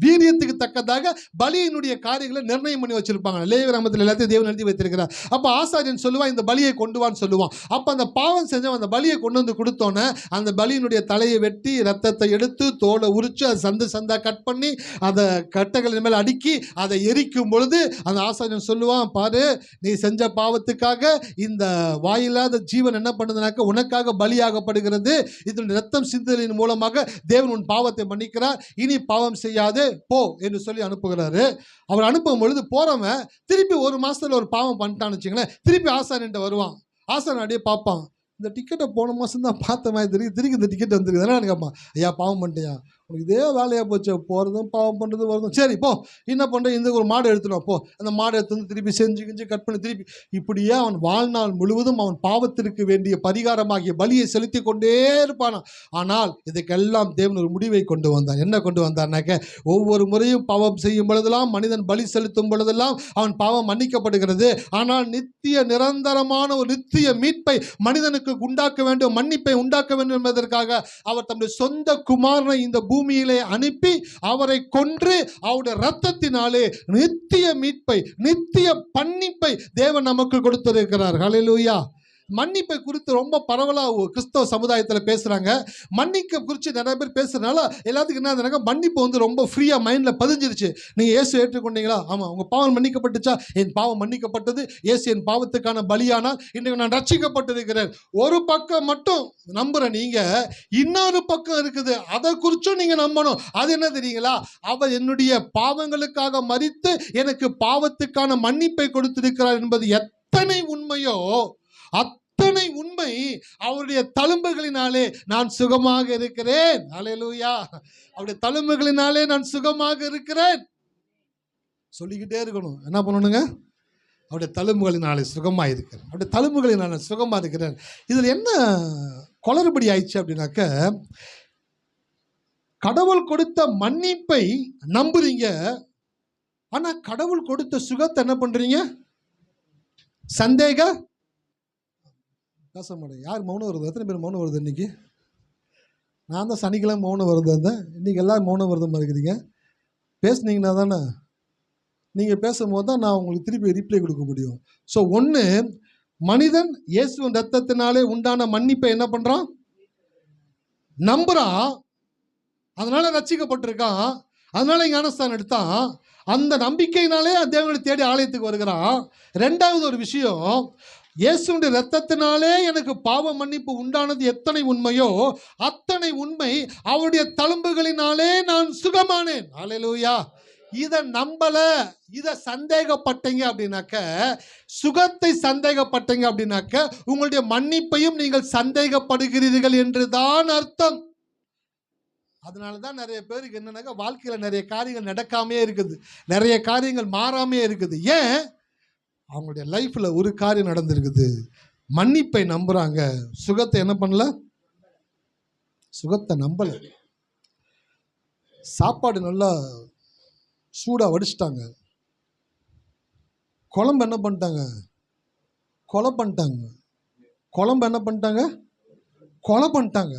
வீரியத்துக்கு தக்கதாக பலியினுடைய காரியங்களை நிர்ணயம் பண்ணி வச்சிருப்பாங்க. லேவியராகமத்தில் எல்லாத்தையும் தேவன் எழுதி வைத்திருக்கிறார். அப்போ ஆசாரியன் சொல்லுவான், இந்த பலியை கொண்டு வான்னு சொல்லுவான். அப்போ அந்த பாவம் செஞ்சவன் அந்த பலியை கொண்டு வந்து கொடுத்தோன்னே அந்த பலியினுடைய தலையை வெட்டி ரத்தத்தை எடுத்து தோலை உரித்து அதை சந்தா கட் பண்ணி அதை கட்டைகளின் மேலே அடுக்கி அதை எரிக்கும் பொழுது அந்த ஆசாரியன் சொல்லுவான், பாரு, நீ செஞ்ச பாவத்துக்காக இந்த வாயில்லாத ஜீவன் என்ன பண்ணுதுனாக்க உனக்காக பலியாகப்படுகிறது. இதனுடைய ரத்தம் சிந்துதலின் மூலமாக தேவன் உன் பாவத்தை மன்னிக்கிறார், இனி பாவம் செய்யாது, போ என்று சொல்லி அனுப்புகிறாரு. அவர் அனுப்பும் பொழுது போறவன் திருப்பி 1 மாசத்துல ஒரு பாவம் பண்ணிட்டான்னு வச்சுங்களேன், திருப்பி ஆசாரியன்ட்ட வருவான். ஆசாரியன் அப்படியே பார்ப்பான், இந்த டிக்கெட்டை போன மாதம் தான் பார்த்த மாதிரி தெரியும், திருப்பி இந்த டிக்கெட் வந்துருக்கு. அதனால் எனக்கு கேட்பான், ஐயா பாவம் பண்ணிட்டியா, உனக்கு இதே வேலையாக போச்சு, போகிறதும் பாவம் பண்ணுறது வருதும், சரி போ, என்ன பண்ணுற, இந்த ஒரு மாடு எடுத்துடும், போ, அந்த மாடு எடுத்து வந்து திருப்பி செஞ்சு கட் பண்ணி திருப்பி, இப்படியே அவன் வாழ்நாள் முழுவதும் அவன் பாவத்திற்கு வேண்டிய பரிகாரமாகிய பலியை செலுத்தி கொண்டே இருப்பானான். ஆனால் இதுக்கெல்லாம் தேவன் ஒரு முடிவை கொண்டு வந்தான். என்ன கொண்டு வந்தார்னாக்க, ஒவ்வொரு முறையும் பாவம் செய்யும் பொழுதெல்லாம், மனிதன் பலி செலுத்தும் பொழுதெல்லாம் அவன் பாவம் மன்னிக்கப்படுகிறது. ஆனால் நித்திய நிரந்தரமான ஒரு நித்திய மீட்பை மனிதனுக்கு உண்டாக்க வேண்டும், மன்னிப்பை உண்டாக்க வேண்டும் என்பதற்காக அவர் தன்னுடைய சொந்த குமாரனை இந்த பூமியிலே அனுப்பி அவரை கொன்று அவருடைய இரத்தத்தினாலே நித்திய மீட்பை, நித்திய மன்னிப்பை தேவன் நமக்கு கொடுத்திருக்கிறார். ஹல்லேலூயா. மன்னிப்பை குறித்து ரொம்ப பரவலாக கிறிஸ்தவ சமுதாயத்தில் பேசுகிறாங்க. மன்னிக்க குறித்து நிறைய பேர் பேசுகிறதுனால எல்லாத்துக்கும் என்ன ஆகுதுனாக்கா, மன்னிப்பு வந்து ரொம்ப ஃப்ரீயாக மைண்டில் பதிஞ்சிருச்சு. நீங்கள் இயேசு ஏற்றுக்கொண்டீங்களா? ஆமாம். உங்கள் பாவம் மன்னிக்கப்பட்டுச்சா? என் பாவம் மன்னிக்கப்பட்டது, இயேசு என் பாவத்துக்கான பலியானால் இன்றைக்கு நான் ரட்சிக்கப்பட்டிருக்கிறேன். ஒரு பக்கம் மட்டும் நம்புகிற நீங்கள், இன்னொரு பக்கம் இருக்குது, அதை குறித்தும் நீங்கள் நம்பணும். அது என்ன தெரியுங்களா? அவர் என்னுடைய பாவங்களுக்காக மரித்து எனக்கு பாவத்துக்கான மன்னிப்பை கொடுத்திருக்கிறார் என்பது எத்தனை உண்மையோ அத்தனை உண்மை. அவருடைய தழும்புகளினாலே நான் சுகமாக இருக்கிறேன். அல்லேலூயா. அவருடைய தழும்புகளினாலே நான் சுகமாக இருக்கிறேன் சொல்லிக்கிட்டே இருக்கணும். என்ன பண்ணணுங்க? அவருடைய தழும்புகளினாலே சுகமாக இருக்கிறேன், அவருடைய தழும்புகளினால சுகமாக இருக்கிறேன். இதில் என்ன குளறுபடி ஆயிடுச்சு அப்படின்னாக்க, கடவுள் கொடுத்த மன்னிப்பை நம்புறீங்க, ஆனா கடவுள் கொடுத்த சுகத்தை என்ன பண்றீங்க? பேச மாட்டேன். யார் மௌனம் வருது? எத்தனை பேர் மௌனம் வருது இன்னைக்கு? நான் தான் சனிக்கிழமை மௌனம் வருது இருந்தேன். இன்னைக்கு எல்லாரும் மௌனம் வருதமாக இருக்கிறீங்க. பேசுனீங்கன்னா தானே, நீங்கள் பேசும்போது தான் நான் உங்களுக்கு திருப்பி ரிப்ளை கொடுக்க முடியும். ஸோ ஒன்று, மனிதன் இயேசுவின் ரத்தத்தினாலே உண்டான மன்னிப்பை என்ன பண்ணுறான்? நம்புகிறான். அதனால ரட்சிக்கப்பட்டிருக்கான், அதனால ஞானஸ்தானம் எடுத்தான். அந்த நம்பிக்கையினாலே தேவனை தேடி ஆலயத்துக்கு வருகிறான். ரெண்டாவது ஒரு விஷயம், இயேசுவின் ரத்தத்தினாலே எனக்கு பாவ மன்னிப்பு உண்டானது எத்தனை உண்மையோ அத்தனை உண்மை அவருடைய தழும்புகளினாலே நான் சுகமானேன். அல்லேலூயா. இதை நம்பல, இதை சந்தேகப்பட்டீங்க அப்படின்னாக்க, சுகத்தை சந்தேகப்பட்டீங்க அப்படின்னாக்க உங்களுடைய மன்னிப்பையும் நீங்கள் சந்தேகப்படுகிறீர்கள் என்றுதான் அர்த்தம். அதனால தான் நிறைய பேருக்கு என்னன்னாக்கா, வாழ்க்கையில் நிறைய காரியங்கள் நடக்காமே இருக்குது, நிறைய காரியங்கள் மாறாமே இருக்குது. ஏன்? அவங்களுடைய லைஃப்பில் ஒரு காரியம் நடந்திருக்குது, மன்னிப்பை நம்புகிறாங்க, சுகத்தை என்ன பண்ணல? சுகத்தை நம்பலை. சாப்பாடு நல்லா சூடாக வடிச்சிட்டாங்க, குழம்பு என்ன பண்ணிட்டாங்க? கொலை பண்ணிட்டாங்க. குழம்பு என்ன பண்ணிட்டாங்க? கொலை பண்ணிட்டாங்க.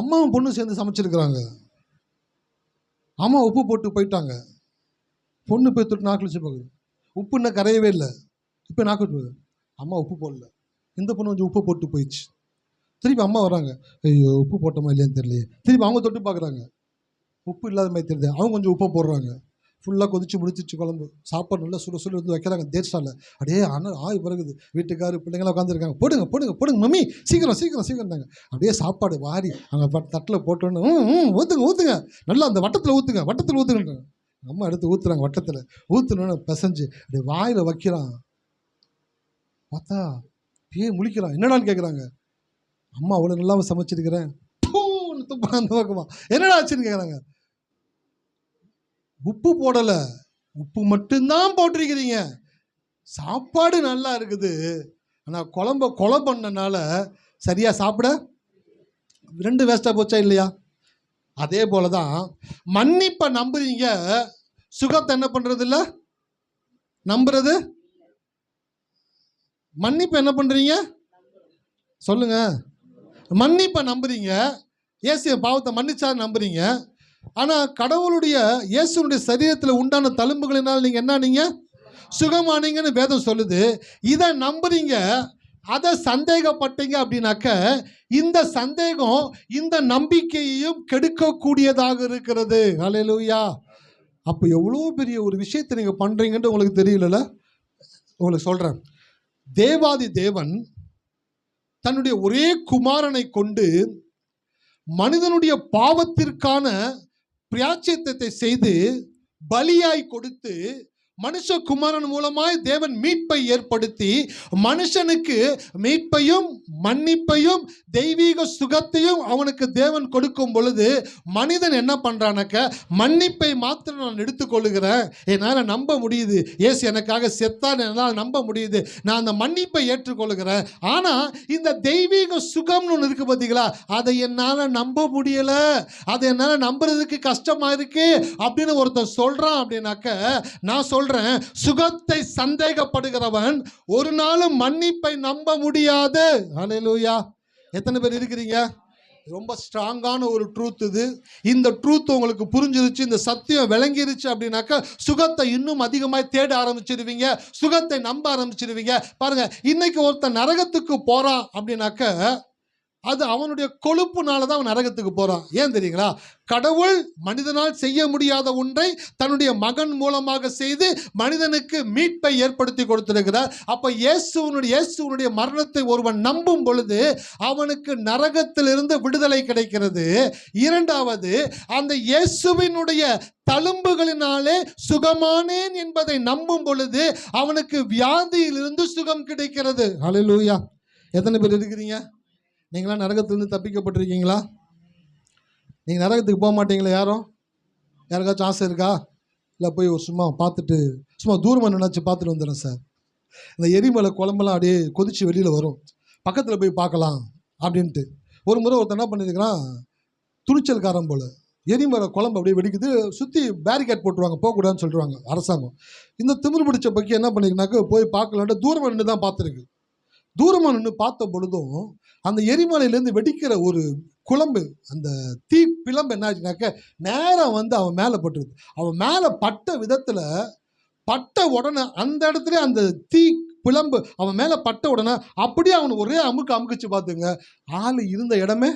அம்மாவும் பொண்ணு சேர்ந்து சமைச்சிருக்கிறாங்க. அம்மா உப்பு போட்டு போயிட்டாங்க. பொண்ணு போய் தொட்டு நாக்கு வச்சு பார்க்குது, உப்பு இன்னும் கரையவே இல்லை. இப்போ நாக்கு விட்டு அம்மா உப்பு போடல, இந்த பொண்ணு கொஞ்சம் உப்பு போட்டு போயிடுச்சு. திருப்பி அம்மா வராங்க, ஐயோ உப்பு போட்டோமா இல்லையான்னு தெரியலையே. திருப்பி அவங்க தொட்டு பார்க்குறாங்க, உப்பு இல்லாத மாதிரி தெரியுது. அவங்க கொஞ்சம் உப்பை போடுறாங்க. ஃபுல்லாக கொதிச்சு முடிச்சிச்சு குழம்பு. சாப்பாடு நல்லா சுட சுட வந்து வைக்கிறாங்க தேர்ஸ்டாலில். அப்படியே ஆனால் ஆய் பிறகுது. வீட்டுக்காரு பிள்ளைங்களாம் உட்காந்துருக்காங்க. போடுங்க போடுங்க போடுங்க மம்மி, சீக்கிரம் சீக்கிரம் சீக்கிரம்தாங்க. அப்படியே சாப்பாடு வாரி அங்கே தட்டில் போட்டோன்னு ஊற்றுங்க ஊற்றுங்க, நல்லா அந்த வட்டத்தில் ஊற்றுங்க, வட்டத்தில் ஊற்றுங்கன்றாங்க. அம்மா எடுத்து ஊற்றுறாங்க, வட்டத்தில் ஊற்றுனோன்னு பிசைஞ்சு அப்படியே வாயில் வைக்கிறான். பார்த்தா அப்படியே முழிக்கிறான். என்னடான்னு கேட்குறாங்க. அம்மா அவ்வளோ நல்லாவும் சமைச்சிருக்கிறேன், அந்த பக்கமா என்னடா ஆச்சுன்னு கேட்குறாங்க. உப்பு போடலை, உப்பு மட்டும்தான் போட்டிருக்கிறீங்க, சாப்பாடு நல்லா இருக்குது, ஆனால் குழம்ப கொலை பண்ணனால சரியாக சாப்பிட ரெண்டு வேஸ்ட்டாக போச்சா இல்லையா? அதே போல தான் மன்னிப்பை நம்புறீங்க, சுகத்தை என்ன பண்ணுறது இல்லை, நம்புறது. மன்னிப்பை என்ன பண்ணுறீங்க சொல்லுங்க? மன்னிப்பை நம்புறீங்க, இயேசு பாவத்தை மன்னிச்சா நம்புறீங்க. ஆனால் கடவுளுடைய இயேசுனுடைய சரீரத்தில் உண்டான தழும்புகளினால் நீங்கள் என்ன, நீங்கள் சுகமானீங்கன்னு வேதம் சொல்லுது. இதை நம்புறீங்க, அதை சந்தேகப்பட்டீங்க அப்படின்னாக்க இந்த சந்தேகம் இந்த நம்பிக்கையையும் கெடுக்கக்கூடியதாக இருக்கிறது. ஹல்லேலூயா. அப்போ எவ்வளோ பெரிய ஒரு விஷயத்தை நீங்கள் பண்ணுறீங்கன்னு உங்களுக்கு தெரியல. உங்களுக்கு சொல்கிறேன், தேவாதி தேவன் தன்னுடைய ஒரே குமாரனை கொண்டு மனிதனுடைய பாவத்திற்கான பிராயச்சித்தத்தை செய்து பலியாய் கொடுத்து மனுஷகுமாரன் மூலமாய் தேவன் மீட்பை ஏற்படுத்தி மனுஷனுக்கு மீட்பையும் மன்னிப்பையும் தெய்வீக சுகத்தையும் அவனுக்கு தேவன் கொடுக்கும் பொழுது மனிதன் என்ன பண்றானாக்க, மன்னிப்பை மாத்திரம் நான் எடுத்துக்கொள்ளுகிறேன், என்னால் நம்ப முடியுது, இயேசு எனக்காக செத்தான், என்னால் நம்ப முடியுது, நான் அந்த மன்னிப்பை ஏற்றுக்கொள்ளுகிறேன். ஆனால் இந்த தெய்வீக சுகம்னு ஒன்று இருக்கு பார்த்தீங்களா, அதை என்னால் நம்ப முடியலை, அதை என்னால் நம்புறதுக்கு கஷ்டமா இருக்கு அப்படின்னு ஒருத்தர் சொல்றான் அப்படின்னாக்க, நான் சொல்றேன், சுகத்தை சந்தேகப்படுகிறவன் ஒரு நாளும் மன்னிப்பை நம்ப முடியாது. ஹல்லேலூயா. எத்தனை பேர் இருக்கிறீங்க? ரொம்ப ஸ்ட்ராங்கான ஒரு ட்ரூத் இது. இந்த ட்ரூத் உங்களுக்கு புரிஞ்சிருச்சு, இந்த சத்தியம் விளங்கிருச்சு அப்படின்னாக்கா சுகத்தை இன்னும் அதிகமாக தேட ஆரம்பிச்சிருவீங்க, சுகத்தை நம்ப ஆரம்பிச்சிருவீங்க. பாருங்க, இன்னைக்கு ஒருத்தன் நரகத்துக்கு போறான் அப்படின்னாக்க அது அவனுடைய கொழுப்புனால தான் அவன் நரகத்துக்கு போறான். ஏன் தெரியுங்களா? கடவுள் மனிதனால் செய்ய முடியாத ஒன்றை தன்னுடைய மகன் மூலமாக செய்து மனிதனுக்கு மீட்பை ஏற்படுத்தி கொடுத்திருக்கிறார். அப்ப இயேசுவனுடைய மரணத்தை ஒருவன் நம்பும் பொழுது அவனுக்கு நரகத்திலிருந்து விடுதலை கிடைக்கிறது. இரண்டாவது, அந்த இயேசுவினுடைய தழும்புகளினாலே சுகமானேன் என்பதை நம்பும் பொழுது அவனுக்கு வியாதியிலிருந்து சுகம் கிடைக்கிறது. ஹல்லேலூயா. எத்தனை பேர் இருக்கிறீங்க? நீங்களாம் நரகத்திலிருந்து தப்பிக்கப்பட்டிருக்கீங்களா? நீங்கள் நரகத்துக்கு போக மாட்டீங்களா? யாருக்காச்சும் ஆசை இருக்கா? இல்லை போய் ஒரு சும்மா பார்த்துட்டு சும்மா தூரமாக நினச்சி பார்த்துட்டு வந்துடுறேன் சார், இந்த எரிமலை குழம்பெல்லாம் அப்படியே கொதித்து வெளியில் வரும், பக்கத்தில் போய் பார்க்கலாம் அப்படின்ட்டு. ஒரு முறை ஒருத்தர் என்ன பண்ணியிருக்கிறான், துணிச்சல்காரன் போல் எரிமலை குழம்பு அப்படியே வெடிக்குது, சுற்றி பேரிகேட் போட்டுருவாங்க, போகக்கூடாதுன்னு சொல்லிடுவாங்க அரசாங்கம். இந்த திமிரு பிடிச்ச பக்கி என்ன பண்ணியிருக்குனாக்க போய் பார்க்கலான்ட்டு தூரமாக நின்று தான் பார்த்துருக்கு. தூரமாக நின்று பார்த்த பொழுதும் அந்த எரிமலையிலேருந்து வெடிக்கிற ஒரு குழம்பு, அந்த தீ பிளம்பு என்ன ஆச்சுனாக்க நேரம் வந்து அவன் மேலே பட்டுருது. அவன் மேலே பட்ட விதத்தில் பட்ட உடனே அந்த இடத்துல அந்த தீ பிளம்பு அவன் மேலே பட்ட உடனே அப்படியே அவனை ஒரே அமுக்கிச்சு பார்த்துங்க, ஆள் இருந்த இடமே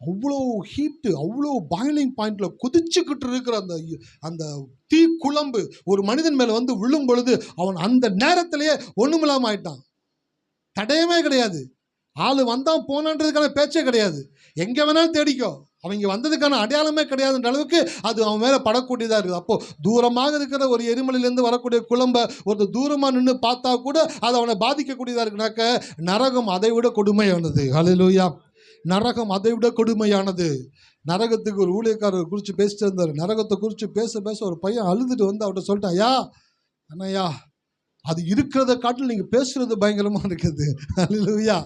அவ்வளோ ஹீட்டு, அவ்வளோ பாயிலிங் பாயிண்டில் கொதிச்சுக்கிட்டு இருக்கிற அந்த தீ குழம்பு ஒரு மனிதன் மேலே வந்து விழும் பொழுது அவன் அந்த நேரத்திலேயே ஒன்றுமில்லாமல் ஆயிட்டான். தடையமே கிடையாது, ஆள் வந்தான் போனான்றதுக்கான பேச்சே கிடையாது, எங்கே வேணாலும் தேடிக்கோ, அவங்க வந்ததுக்கான அடையாளமே கிடையாதுன்ற அளவுக்கு அது அவன் மேலே படக்கூடியதாக இருக்குது. அப்போது தூரமாக இருக்கிற ஒரு எரிமலையிலேருந்து வரக்கூடிய குழம்பை ஒரு தூரமாக நின்று பார்த்தா கூட அது அவனை பாதிக்கக்கூடியதாக இருக்குனாக்க நரகம் அதை விட கொடுமையானது. ஹல்லேலூயா. நரகம் அதை விட கொடுமையானது. நரகத்துக்கு ஒரு ஊழியக்காரர் குறித்து பேசிட்டு இருந்தார். நரகத்தை குறித்து பேச ஒரு பையன் அழுதுட்டு வந்து அவர்கிட்ட சொல்லிட்டான், ஐயா அண்ணையா, அது இருக்கிறத காட்டில் நீங்கள் பேசுகிறது பயங்கரமாக இருக்குது. ஹல்லேலூயா.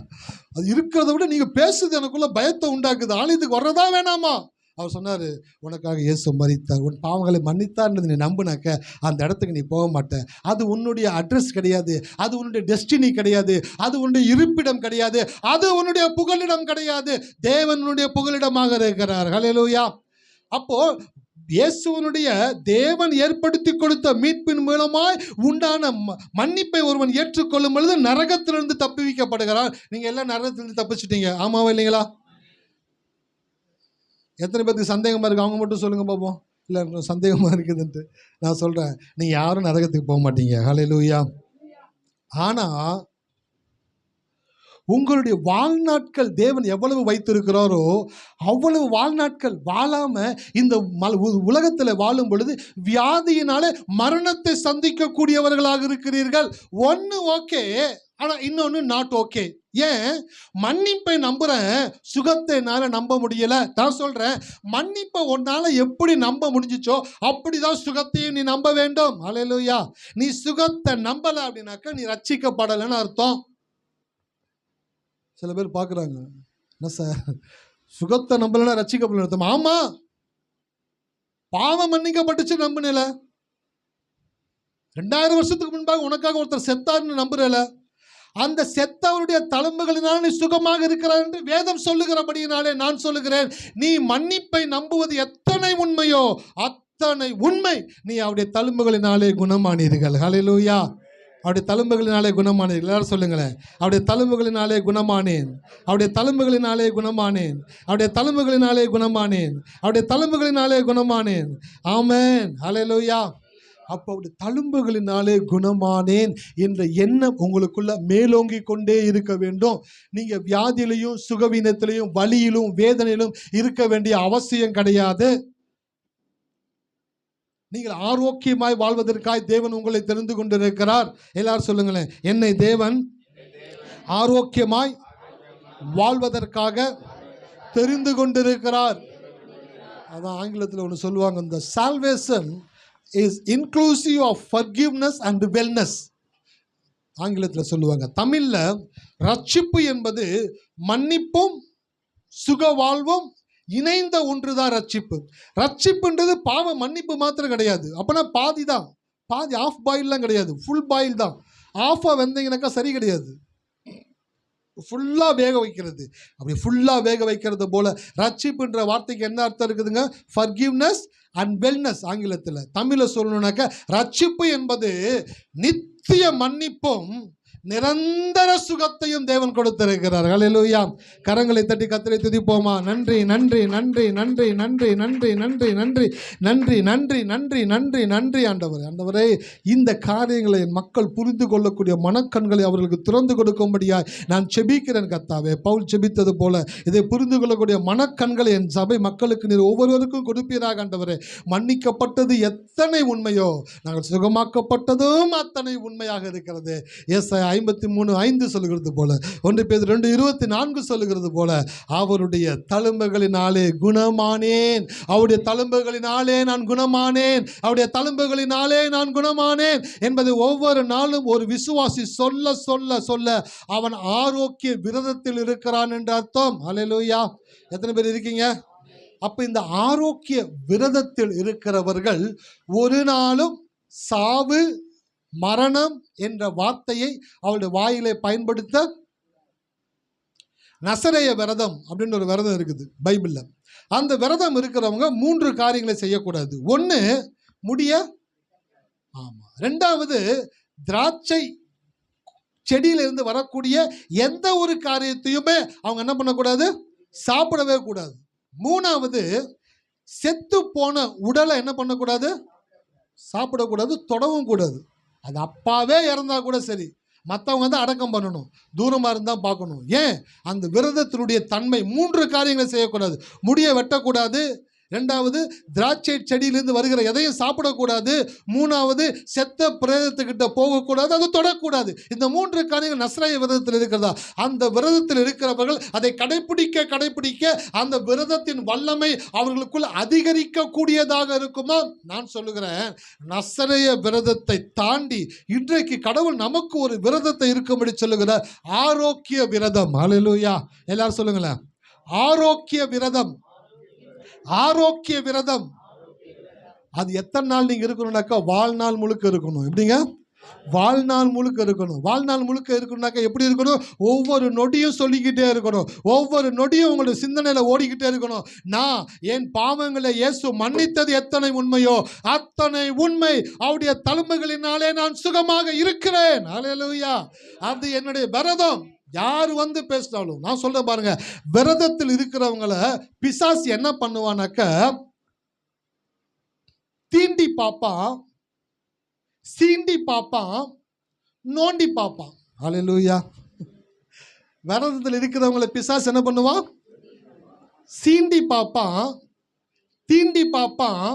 அது இருக்கிறத விட நீங்கள் பேசுறது எனக்குள்ள பயத்தை உண்டாக்குது, ஆலயத்துக்கு வர்றதா வேணாமா? அவர் சொன்னார், உனக்காக இயேசு மரித்தார், உன் பாவங்களை மன்னித்தார்ன்றது நீ நம்பினாக்க அந்த இடத்துக்கு நீ போக மாட்டேன். அது உன்னுடைய அட்ரஸ் கிடையாது, அது உன்னுடைய டெஸ்டினி கிடையாது, அது உன்னுடைய இருப்பிடம் கிடையாது, அது உன்னுடைய புகலிடம் கிடையாது, தேவனுடைய புகலிடமாக இருக்கிறார். ஹல்லேலூயா. அப்போ இயேசுவனுடைய தேவன் ஏற்படுத்தி கொடுத்த மீட்பின் மூலமாய் உண்டான மன்னிப்பை ஒருவன் ஏற்றுக்கொள்ளும் பொழுது நரகத்திலிருந்து தப்புவிக்கப்படுகிறான். நீங்க எல்லாம் நரகத்திலிருந்து தப்பிச்சிட்டீங்க, ஆமாவா இல்லைங்களா? எத்தனை பேருக்கு சந்தேகமா இருக்கு? அவங்க மட்டும் சொல்லுங்க பார்ப்போம். இல்லை சந்தேகமா இருக்குதுன்ட்டு நான் சொல்றேன், நீங்க யாரும் நரகத்துக்கு போக மாட்டீங்க. ஹல்லேலூயா. ஆனா உங்களுடைய வாழ்நாட்கள் தேவன் எவ்வளவு வைத்திருக்கிறாரோ அவ்வளவு வாழ்நாட்கள் வாழாம இந்த உலகத்தில் வாழும் பொழுது வியாதியினால மரணத்தை சந்திக்கக்கூடியவர்களாக இருக்கிறீர்கள். ஒன்று ஓகே, ஆனால் இன்னொன்று நாட் ஓகே. ஏன்? மன்னிப்பை நம்புறேன், சுகத்தை என்னால் நம்ப முடியல. நான் சொல்றேன், மன்னிப்பை உன்னால எப்படி நம்ப முடிஞ்சிச்சோ அப்படிதான் சுகத்தையும் நீ நம்ப வேண்டும். ஹல்லேலூயா. நீ சுகத்தை நம்பல அப்படின்னாக்க நீ ரட்சிக்கப்படலைன்னு அர்த்தம். சில பேர் பார்க்குறாங்க, என்ன சார் சுகத்தை நம்பலன்னா ரட்சிக்கப்படல அர்த்தம்? ஆமா, பாவம் மன்னிக்கப்பட்டுச்சு நம்பினல, 2000 வருஷத்துக்கு முன்பாக உனக்காக ஒருத்தர் செத்தார்னு நம்புறல, அந்த செத்தவருடைய தழும்புகளினால் நீ சுகமாக இருக்கிறார் என்று வேதம் சொல்லுகிறபடியினாலே நான் சொல்லுகிறேன், நீ மன்னிப்பை நம்புவது எத்தனை உண்மையோ அத்தனை உண்மை, நீ அவருடைய தழும்புகளினாலே குணமானீர்கள். ஹல்லேலூயா. அவருடைய தழும்புகளினாலே குணமானீர்கள். எல்லாரும் சொல்லுங்களேன், அவருடைய தழும்புகளினாலே குணமானேன், அவருடைய தழும்புகளினாலே குணமானேன், அவருடைய தழும்புகளினாலே குணமானேன், அவருடைய தழும்புகளினாலே குணமானேன். ஆமென். ஹல்லேலூயா. அப்போ அவருடைய தழும்புகளினாலே குணமானேன் என்ற எண்ணம் உங்களுக்குள்ள மேலோங்கி கொண்டே இருக்க வேண்டும். நீங்க வியாதியிலையும் சுகவீனத்திலையும் வலியிலும் வேதனையிலும் இருக்க வேண்டிய அவசியம் கிடையாது. நீங்கள் ஆரோக்கியமாய் வாழ்வதற்காய் தேவன் உங்களை தெரிந்து கொண்டிருக்கிறார். எல்லாரும் சொல்லுங்களேன், என்னை தேவன் ஆரோக்கியமாய் வாழ்வதற்காக தெரிந்து கொண்டிருக்கிறார். அதான் ஆங்கிலத்தில் ஒன்று சொல்லுவாங்க, இந்த salvation is inclusive of forgiveness and wellness. ஆங்கிலத்தில் சொல்லுவாங்க. தமிழில் ரட்சிப்பு என்பது மன்னிப்பும் சுக வாழ்வும் இணைந்த ஒன்று தான் ரட்சிப்பு. ரட்சிப்புன்றது பாவ மன்னிப்பு மாத்திரம் கிடையாது. அப்போனா பாதி தான், பாதி ஆஃப் பாயில்லாம் கிடையாது, ஃபுல் பாயில் தான். ஆஃபாக வந்தீங்கன்னாக்கா சரி கிடையாது. ஃபுல்லாக வேக வைக்கிறது. அப்படி ஃபுல்லாக வேக வைக்கிறது போல ரட்சிப்புன்ற வார்த்தைக்கு என்ன அர்த்தம் இருக்குதுங்க? Forgiveness and wellness. ஆங்கிலத்தில், தமிழில் சொல்லணும்னாக்க ரட்சிப்பு என்பது நித்திய மன்னிப்பும் நிரந்தர சுகத்தையும் தேவன் கொடுத்திருக்கிறார். ஹல்லேலூயா. கரங்களை தட்டி கர்த்தரை துதிப்போமா? நன்றி நன்றி நன்றி நன்றி நன்றி நன்றி நன்றி நன்றி நன்றி நன்றி நன்றி நன்றி நன்றி ஆண்டவரே. ஆண்டவரே, இந்த காரியங்களை என் மக்கள் புரிந்து கொள்ளக்கூடிய மனக்கண்களை அவர்களுக்கு திறந்து கொடுக்கும்படியாய் நான் செபிக்கிறேன் கர்த்தாவே. பவுல் செபித்தது போல இதை புரிந்து கொள்ளக்கூடிய மனக்கண்களை என் சபை மக்களுக்கு நீர் ஒவ்வொருவருக்கும் கொடுப்பீராக ஆண்டவரே. மன்னிக்கப்பட்டது எத்தனை உண்மையோ நாங்கள் சுகமாக்கப்பட்டதும் அத்தனை உண்மையாக இருக்கிறது. ஏசாயா 53:5 சொல்லுகிறது போல, 1 பேதுரு 2:24 சொல்லுகிறது போல, அவருடைய தழும்புகளினாலே குணமானேன், அவருடைய தழும்புகளினாலே நான் குணமானேன், அவருடைய தழும்புகளினாலே நான் குணமானேன் என்பதை ஒவ்வொரு நாளும் ஒரு விசுவாசி சொல்ல சொல்ல சொல்ல அவன் ஆரோக்கிய விரதத்தில் இருக்கிறான் என்று அர்த்தம். ஹல்லேலூயா. எத்தனை பேர் இருக்கீங்க? அப்ப இந்த ஆரோக்கிய விரதத்தில் இருக்கிறவர்கள் ஒரு நாளும் சாவு மரணம் என்ற வார்த்தையை அவளுடைய வாயிலே பயன்படுத்த. நசரேய விரதம் அப்படின்னு ஒரு விரதம் இருக்குது பைபிள்ல. அந்த விரதம் இருக்கிறவங்க 3 காரியங்களை செய்யக்கூடாது. 1, முடிய. ஆமா. 2வது, திராட்சை செடியிலிருந்து வரக்கூடிய எந்த ஒரு காரியத்தையுமே அவங்க என்ன பண்ணக்கூடாது? சாப்பிடவே கூடாது. 3வது, செத்து போன உடலை என்ன பண்ணக்கூடாது? சாப்பிடக்கூடாது, தொடவும் கூடாது. அது அப்பாவே இறந்தா கூட சரி, மற்றவங்க வந்து அடக்கம் பண்ணணும், தூரமாக இருந்தால் பார்க்கணும். ஏன்? அந்த விரதத்தினுடைய தன்மை. 3 காரியங்களை செய்யக்கூடாது. முடியை வெட்டக்கூடாது. 2வது, திராட்சை செடியிலிருந்து வருகிற எதையும் சாப்பிடக்கூடாது. 3வது, செத்த பிரேதத்துக்கிட்ட போகக்கூடாது, அது தொடக்கூடாது. இந்த 3 காரியங்கள் நஸ்ராய விரதத்தில் இருக்கிறதா? அந்த விரதத்தில் இருக்கிறவர்கள் அதை கடைப்பிடிக்க கடைப்பிடிக்க அந்த விரதத்தின் வல்லமை அவர்களுக்குள் அதிகரிக்கக்கூடியதாக இருக்குமா? நான் சொல்லுகிறேன், நஸ்ராய விரதத்தை தாண்டி இன்றைக்கு கடவுள் நமக்கு ஒரு விரதத்தை இருக்கும்படி சொல்லுகிறார். ஆரோக்கிய விரதம். ஹல்லேலூயா. எல்லாரும் சொல்லுங்களேன், ஆரோக்கிய விரதம். ஆரோக்கிய விரதம். அது எத்தனை நாள் நீங்க இருக்கணும்னாக்கா வாழ்நாள் முழுக்க இருக்கணும். எப்படிங்க? வாழ்நாள் முழுக்க இருக்கணும். வாழ்நாள் முழுக்க இருக்கணும்னாக்கா எப்படி இருக்கணும்? ஒவ்வொரு நொடியும் சொல்லிக்கிட்டே இருக்கணும். ஒவ்வொரு நொடியும் உங்களுடைய சிந்தனையில ஓடிக்கிட்டே இருக்கணும். நான் என் பாவங்களை இயேசு மன்னித்தது எத்தனை உண்மையோ அத்தனை உண்மை, அவருடைய தழும்புகளினாலே நான் சுகமாக இருக்கிறேன். ஹல்லேலூயா. அது என்னுடைய விரதம். யார் வந்து பேசினாலும் நான் சொல்ற பாருங்க, விரதத்தில் இருக்கிறவங்களை பிசாசு என்ன பண்ணுவானாக்க தீண்டி பார்ப்பான், சீண்டி பார்ப்பான், நோண்டி பார்ப்பான். ஹல்லேலூயா. விரதத்தில் இருக்கிறவங்களை பிசாசு என்ன பண்ணுவான்? சீண்டி பார்ப்பான், தீண்டி பார்ப்பான்,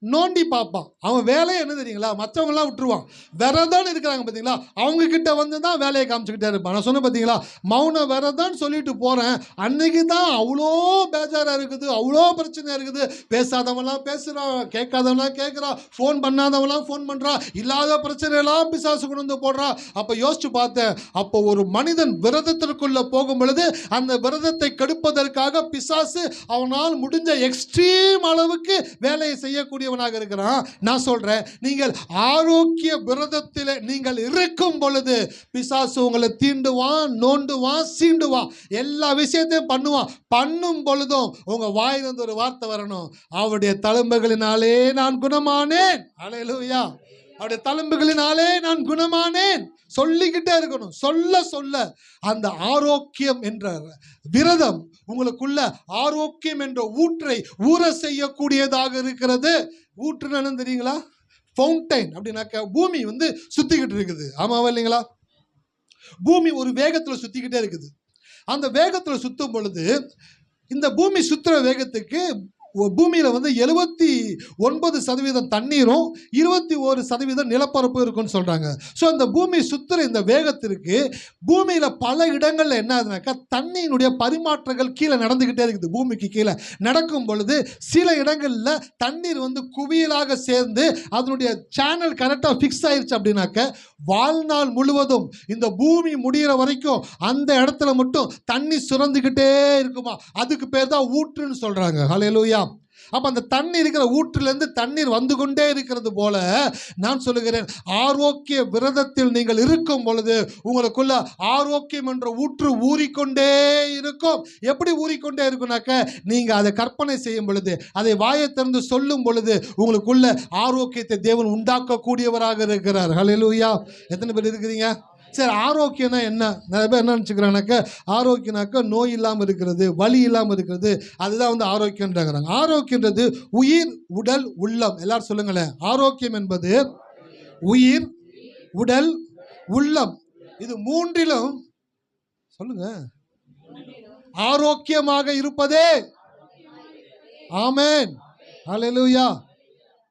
நோண்டி பார்ப்பான். அவன் வேலையை என்ன தெரியுங்களா? மற்றவங்களாம் விட்டுருவான். விரதம் இருக்கிறாங்க பார்த்தீங்களா, அவங்க கிட்ட வந்து தான் வேலையை காமிச்சுக்கிட்டே இருப்பான். நான் சொன்னேன் பார்த்தீங்களா, மௌன விரதம்னு சொல்லிட்டு போகிறேன், அன்னைக்கு தான் அவ்வளோ பேஜாராக இருக்குது, அவ்வளோ பிரச்சனையாக இருக்குது. பேசாதவங்களாம் பேசுகிறான், கேட்காதவங்களாம் கேட்குறான், ஃபோன் பண்ணாதவங்களாம் ஃபோன் பண்ணுறான், இல்லாத பிரச்சனையெல்லாம் பிசாசு கொண்டு வந்து போடுறான். அப்போ யோசிச்சு பார்த்தேன், அப்போ ஒரு மனிதன் விரதத்திற்குள்ளே போகும் பொழுது அந்த விரதத்தை கெடுப்பதற்காக பிசாசு அவனால் முடிஞ்ச எக்ஸ்ட்ரீம் அளவுக்கு வேலையை செய்யக்கூடிய இருக்கிறான். நான் சொல்றேன், நீங்கள் ஆரோக்கிய விரதத்தில் நீங்கள் இருக்கும் பொழுது பிசாசு உங்களை தீண்டுவான், நோண்டுவான், சீண்டுவான், எல்லா விஷயத்தையும் பண்ணுவான். பண்ணும் பொழுதும் உங்க வாயிலிருந்து ஒரு வார்த்தை வரணும், அவருடைய தழும்புகளினாலே நான் குணமானேன். ஹல்லேலூயா. அவருடைய தழும்புகளினாலே நான் குணமானேன் சொல்லிக்கிட்டே இருக்கணும். சொல்ல சொல்ல அந்த ஆரோக்கியம் என்ற விரதம் உங்களுக்குள்ள ஆரோக்கியம் என்ற ஊற்றை ஊற செய்யக்கூடியதாக இருக்கிறது. ஊற்றுன்னு தெரியுங்களா? ஃபவுண்டைன் அப்படின்னாக்க பூமி வந்து சுத்திக்கிட்டு இருக்குது. ஆமாவா இல்லைங்களா? பூமி ஒரு வேகத்துல சுத்திக்கிட்டே இருக்குது. அந்த வேகத்துல சுத்தும் பொழுது இந்த பூமி சுத்துற வேகத்துக்கு பூமியில வந்து 79% தண்ணீரும் 21% நிலப்பரப்பு இருக்குன்னு சொல்றாங்க. ஸோ அந்த பூமி சுத்துற இந்த வேகத்திற்கு பூமியில பல இடங்கள்ல என்ன ஆகுதுனாக்கா தண்ணியினுடைய பரிமாற்றங்கள் கீழே நடந்துகிட்டே இருக்குது. பூமிக்கு கீழே நடக்கும் பொழுது சில இடங்கள்ல தண்ணீர் வந்து குவியலாக சேர்ந்து அதனுடைய சேனல் கரெக்டாக ஃபிக்ஸ் ஆயிடுச்சு அப்படின்னாக்க வாழ்நாள் முழுவதும் இந்த பூமி முடிகிற வரைக்கும் அந்த இடத்துல மட்டும் தண்ணி சுரந்துக்கிட்டே இருக்குமா. அதுக்கு பேர் தான் ஊற்றுன்னு சொல்றாங்க. ஹல்லேலூயா. அப்ப அந்த தண்ணி இருக்கிற ஊற்றிலிருந்து தண்ணீர் வந்து கொண்டே இருக்கிறது போல நான் சொல்லுகிறேன், ஆரோக்கிய விரதத்தில் நீங்கள் இருக்கும் பொழுது உங்களுக்குள்ள ஆரோக்கியம் என்ற ஊற்று ஊறிக்கொண்டே இருக்கும். எப்படி ஊறிக்கொண்டே இருக்கும்னாக்க, நீங்க அதை கற்பனை செய்யும் பொழுது, அதை வாயை திறந்து சொல்லும் பொழுது உங்களுக்குள்ள ஆரோக்கியத்தை தேவன் உண்டாக்கக்கூடியவராக இருக்கிறார். ஹல்லேலூயா. எத்தனை பேர் இருக்கிறீங்க? சரி, ஆரோக்கியம்னா என்ன? நிறைய பேர் என்ன நினச்சிக்கிறானாக்க, ஆரோக்கியம்னாக்க நோய் இல்லாமல் இருக்கிறது, வலி இல்லாமல் இருக்கிறது, அதுதான் வந்து ஆரோக்கியன்றாங்கிறாங்க. ஆரோக்கியன்றது உயிர், உடல், உள்ளம். எல்லாரும் சொல்லுங்களேன். ஆரோக்கியம் என்பது உயிர், உடல், உள்ளம். இது மூன்றிலும் சொல்லுங்க ஆரோக்கியமாக இருப்பதே. ஆமென். ஹல்லேலூயா.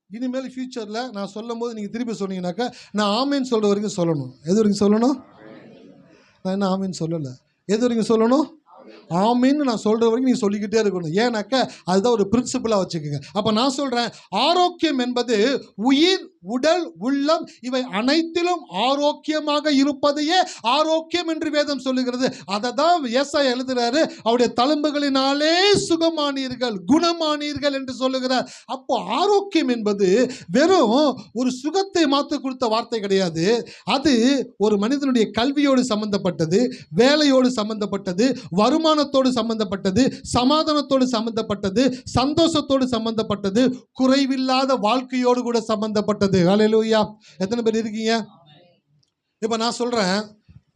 இனிமேல் ஃபியூச்சரில் நான் சொல்லும் போது நீங்கள் திருப்பி சொன்னீங்கன்னாக்கா, நான் ஆமேன்னு சொல்கிற வரைக்கும் சொல்லணும். எது வரைக்கும் சொல்லணும்? நான் என்ன ஆமேன்னு சொல்லலை. எது வரைக்கும் சொல்லணும்? ஆமீன்னு நான் சொல்கிற வரைக்கும் நீங்கள் சொல்லிக்கிட்டே இருக்கணும். ஏன்னாக்கா அதுதான் ஒரு பிரின்சிபலாக வச்சுக்கோங்க. அப்போ நான் சொல்கிறேன், ஆரோக்கியம் என்பது உயிர், உடல், உள்ளம் இவை அனைத்திலும் ஆரோக்கியமாக இருப்பதையே ஆரோக்கியம் என்று வேதம் சொல்லுகிறது. அதை தான் ஏசாயா எழுதுறாரு, அவருடைய தழும்புகளினாலே சுகமானீர்கள், குணமானீர்கள் என்று சொல்லுகிறார். அப்போ ஆரோக்கியம் என்பது வெறும் ஒரு சுகத்தை மாற்ற கொடுத்த வார்த்தை கிடையாது. அது ஒரு மனிதனுடைய கல்வியோடு சம்பந்தப்பட்டது, வேலையோடு சம்பந்தப்பட்டது, வருமானத்தோடு சம்பந்தப்பட்டது, சமாதானத்தோடு சம்பந்தப்பட்டது, சந்தோஷத்தோடு சம்பந்தப்பட்டது, குறைவில்லாத வாழ்க்கையோடு கூட சம்பந்தப்பட்டது. ஹல்லேலூயா. எத்தனை பேர் இருக்கீங்க? இப்போ நான் சொல்றேன்,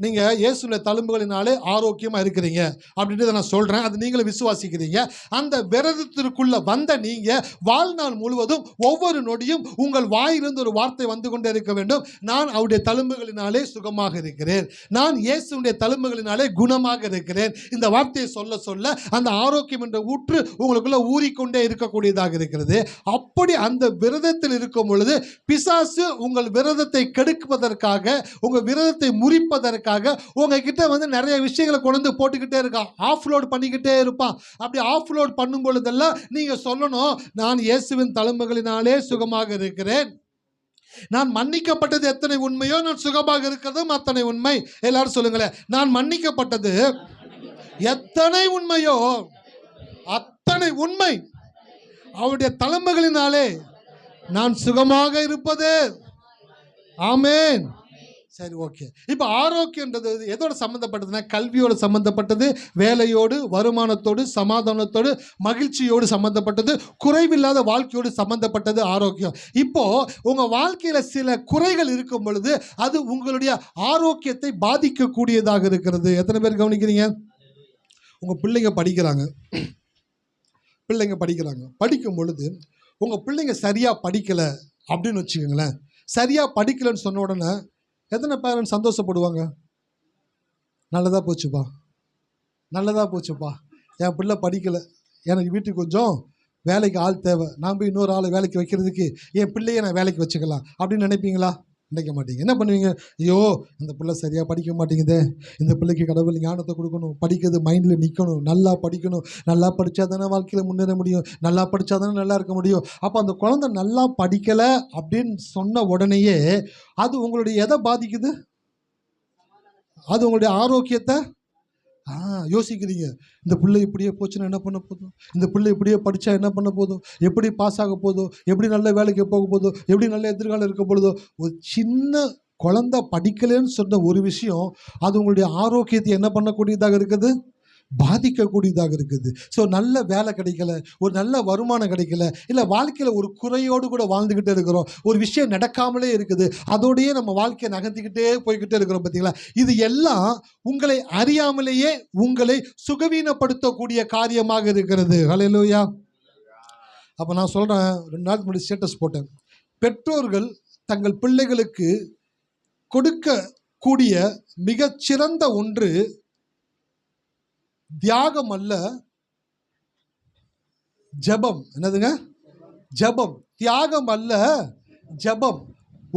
நீங்க இயேசுவின் தழும்புகளினாலே ஆரோக்கியமா இருக்கிறீங்க அப்படின்றத நான் சொல்றேன். அது நீங்களும் விசுவாசிக்கிறீங்க. அந்த விரதத்திற்குள்ள வந்த நீங்க வாழ்நாள் முழுவதும் ஒவ்வொரு நொடியும் உங்கள் வாயிலிருந்து ஒரு வார்த்தை வந்து கொண்டே இருக்க வேண்டும். நான் அவருடைய தழும்புகளினாலே சுகமாக இருக்கிறேன், நான் இயேசுடைய தழும்புகளினாலே குணமாக இருக்கிறேன். இந்த வார்த்தையை சொல்ல சொல்ல அந்த ஆரோக்கியம் என்ற ஊற்று உங்களுக்குள்ள ஊறிக்கொண்டே இருக்கக்கூடியதாக இருக்கிறது. அப்படி அந்த விரதத்தில் இருக்கும் பொழுது பிசாசு உங்கள் விரதத்தை கெடுப்பதற்காக, உங்க விரதத்தை முறிப்பதற்காக உங்ககிட்ட வந்து நிறைய விஷயங்களை கொண்டு போட்டுக்கிட்டே இருக்கான், ஆஃப்லோட் பண்ணிக்கிட்டே இருப்பான். அப்படி ஆஃப்லோட் பண்ணும் பொழுதெல்லாம் நீங்க சொல்லணும், நான் இயேசுவின் தழும்புகளினாலே சுகமாக இருக்கிறேன், நான் மன்னிக்கப்பட்டது எத்தனை உண்மையோ நான் சுகமாக இருக்கிறதும் அத்தனை உண்மை. எல்லாரும் சொல்லுங்களேன், நான் மன்னிக்கப்பட்டது எத்தனை உண்மையோ அத்தனை உண்மை, அவருடைய தழும்புகளினாலே நான் சுகமாக இருப்பது. ஆமென். சரி, ஓகே. இப்போ ஆரோக்கியன்றது எதோட சம்மந்தப்பட்டதுன்னா, கல்வியோடு சம்மந்தப்பட்டது, வேலையோடு, வருமானத்தோடு, சமாதானத்தோடு, மகிழ்ச்சியோடு சம்மந்தப்பட்டது, குறைவில்லாத வாழ்க்கையோடு சம்மந்தப்பட்டது ஆரோக்கியம். இப்போ உங்கள் வாழ்க்கையில் சில குறைகள் இருக்கும் பொழுது அது உங்களுடைய ஆரோக்கியத்தை பாதிக்கக்கூடியதாக இருக்கிறது. எத்தனை பேர் கவனிக்கிறீங்க? உங்கள் பிள்ளைங்க படிக்கிறாங்க, படிக்கும் பொழுது உங்கள் பிள்ளைங்க சரியாக படிக்கலை அப்படின்னு வச்சுக்கோங்களேன். சரியாக படிக்கலைன்னு சொன்ன உடனே எத்தனை பேரண்ட்ஸ் சந்தோஷப்படுவாங்க? நல்லதாக போச்சுப்பா, என் பிள்ளை படிக்கலை, எனக்கு வீட்டுக்கு கொஞ்சம் வேலைக்கு ஆள் தேவை, நான் போய் இன்னொரு ஆளை வேலைக்கு வைக்கிறதுக்கு என் பிள்ளையை நான் வேலைக்கு வச்சுக்கலாம் அப்படின்னு நினைப்பீங்களா? நினைக்க மாட்டீங்க. என்ன பண்ணுவீங்க? ஐயோ, இந்த பிள்ளை சரியாக படிக்க மாட்டேங்குதே, இந்த பிள்ளைக்கு கடவுள் ஞானத்தை கொடுக்கணும், படிக்கிறது மைண்டில் நிற்கணும், நல்லா படிக்கணும், நல்லா படித்தா தானே வாழ்க்கையில் முன்னேற முடியும், நல்லா படித்தா தானே நல்லா இருக்க முடியும். அப்போ அந்த குழந்தை நல்லா படிக்கலை அப்படின்னு சொன்ன உடனேயே அது உங்களுடைய எதை பாதிக்குது? அது உங்களுடைய ஆரோக்கியத்தை யோசிக்கிறீங்க. இந்த பிள்ளை இப்படியே போச்சுன்னா என்ன பண்ண போதும், இந்த பிள்ளை இப்படியே படித்தா என்ன பண்ண போதும், எப்படி பாஸ் ஆக போதும், எப்படி நல்ல வேலைக்கு போக போதும், எப்படி நல்ல எதிர்காலம் இருக்க பொழுதோ. ஒரு சின்ன குழந்தை படிக்கலைன்னு சொன்ன ஒரு விஷயம் அது உங்களுடைய ஆரோக்கியத்தை என்ன பண்ணக்கூடியதாக இருக்குது? பாதிக்கக்கூடியதாக இருக்குது. ஸோ நல்ல வேலை கிடைக்கல, ஒரு நல்ல வருமானம் கிடைக்கல, இல்லை வாழ்க்கையில் ஒரு குறையோடு கூட வாழ்ந்துக்கிட்டே இருக்கிறோம், ஒரு விஷயம் நடக்காமலே இருக்குது, அதோடையே நம்ம வாழ்க்கையை நகர்த்திக்கிட்டே போய்கிட்டே இருக்கிறோம். பார்த்தீங்களா? இது எல்லாம் உங்களை அறியாமலேயே உங்களை சுகவீனப்படுத்தக்கூடிய காரியமாக இருக்கிறது. ஹல்லேலூயா. அப்போ நான் சொல்கிறேன், 2 நாளுக்கு முன்னாடி ஸ்டேட்டஸ் போட்டேன், பெற்றோர்கள் தங்கள் பிள்ளைகளுக்கு கொடுக்கக்கூடிய மிகச்சிறந்த ஒன்று தியாகம் அல்ல, ஜெபம். என்னதுங்க? ஜெபம். தியாகம் அல்ல, ஜெபம்.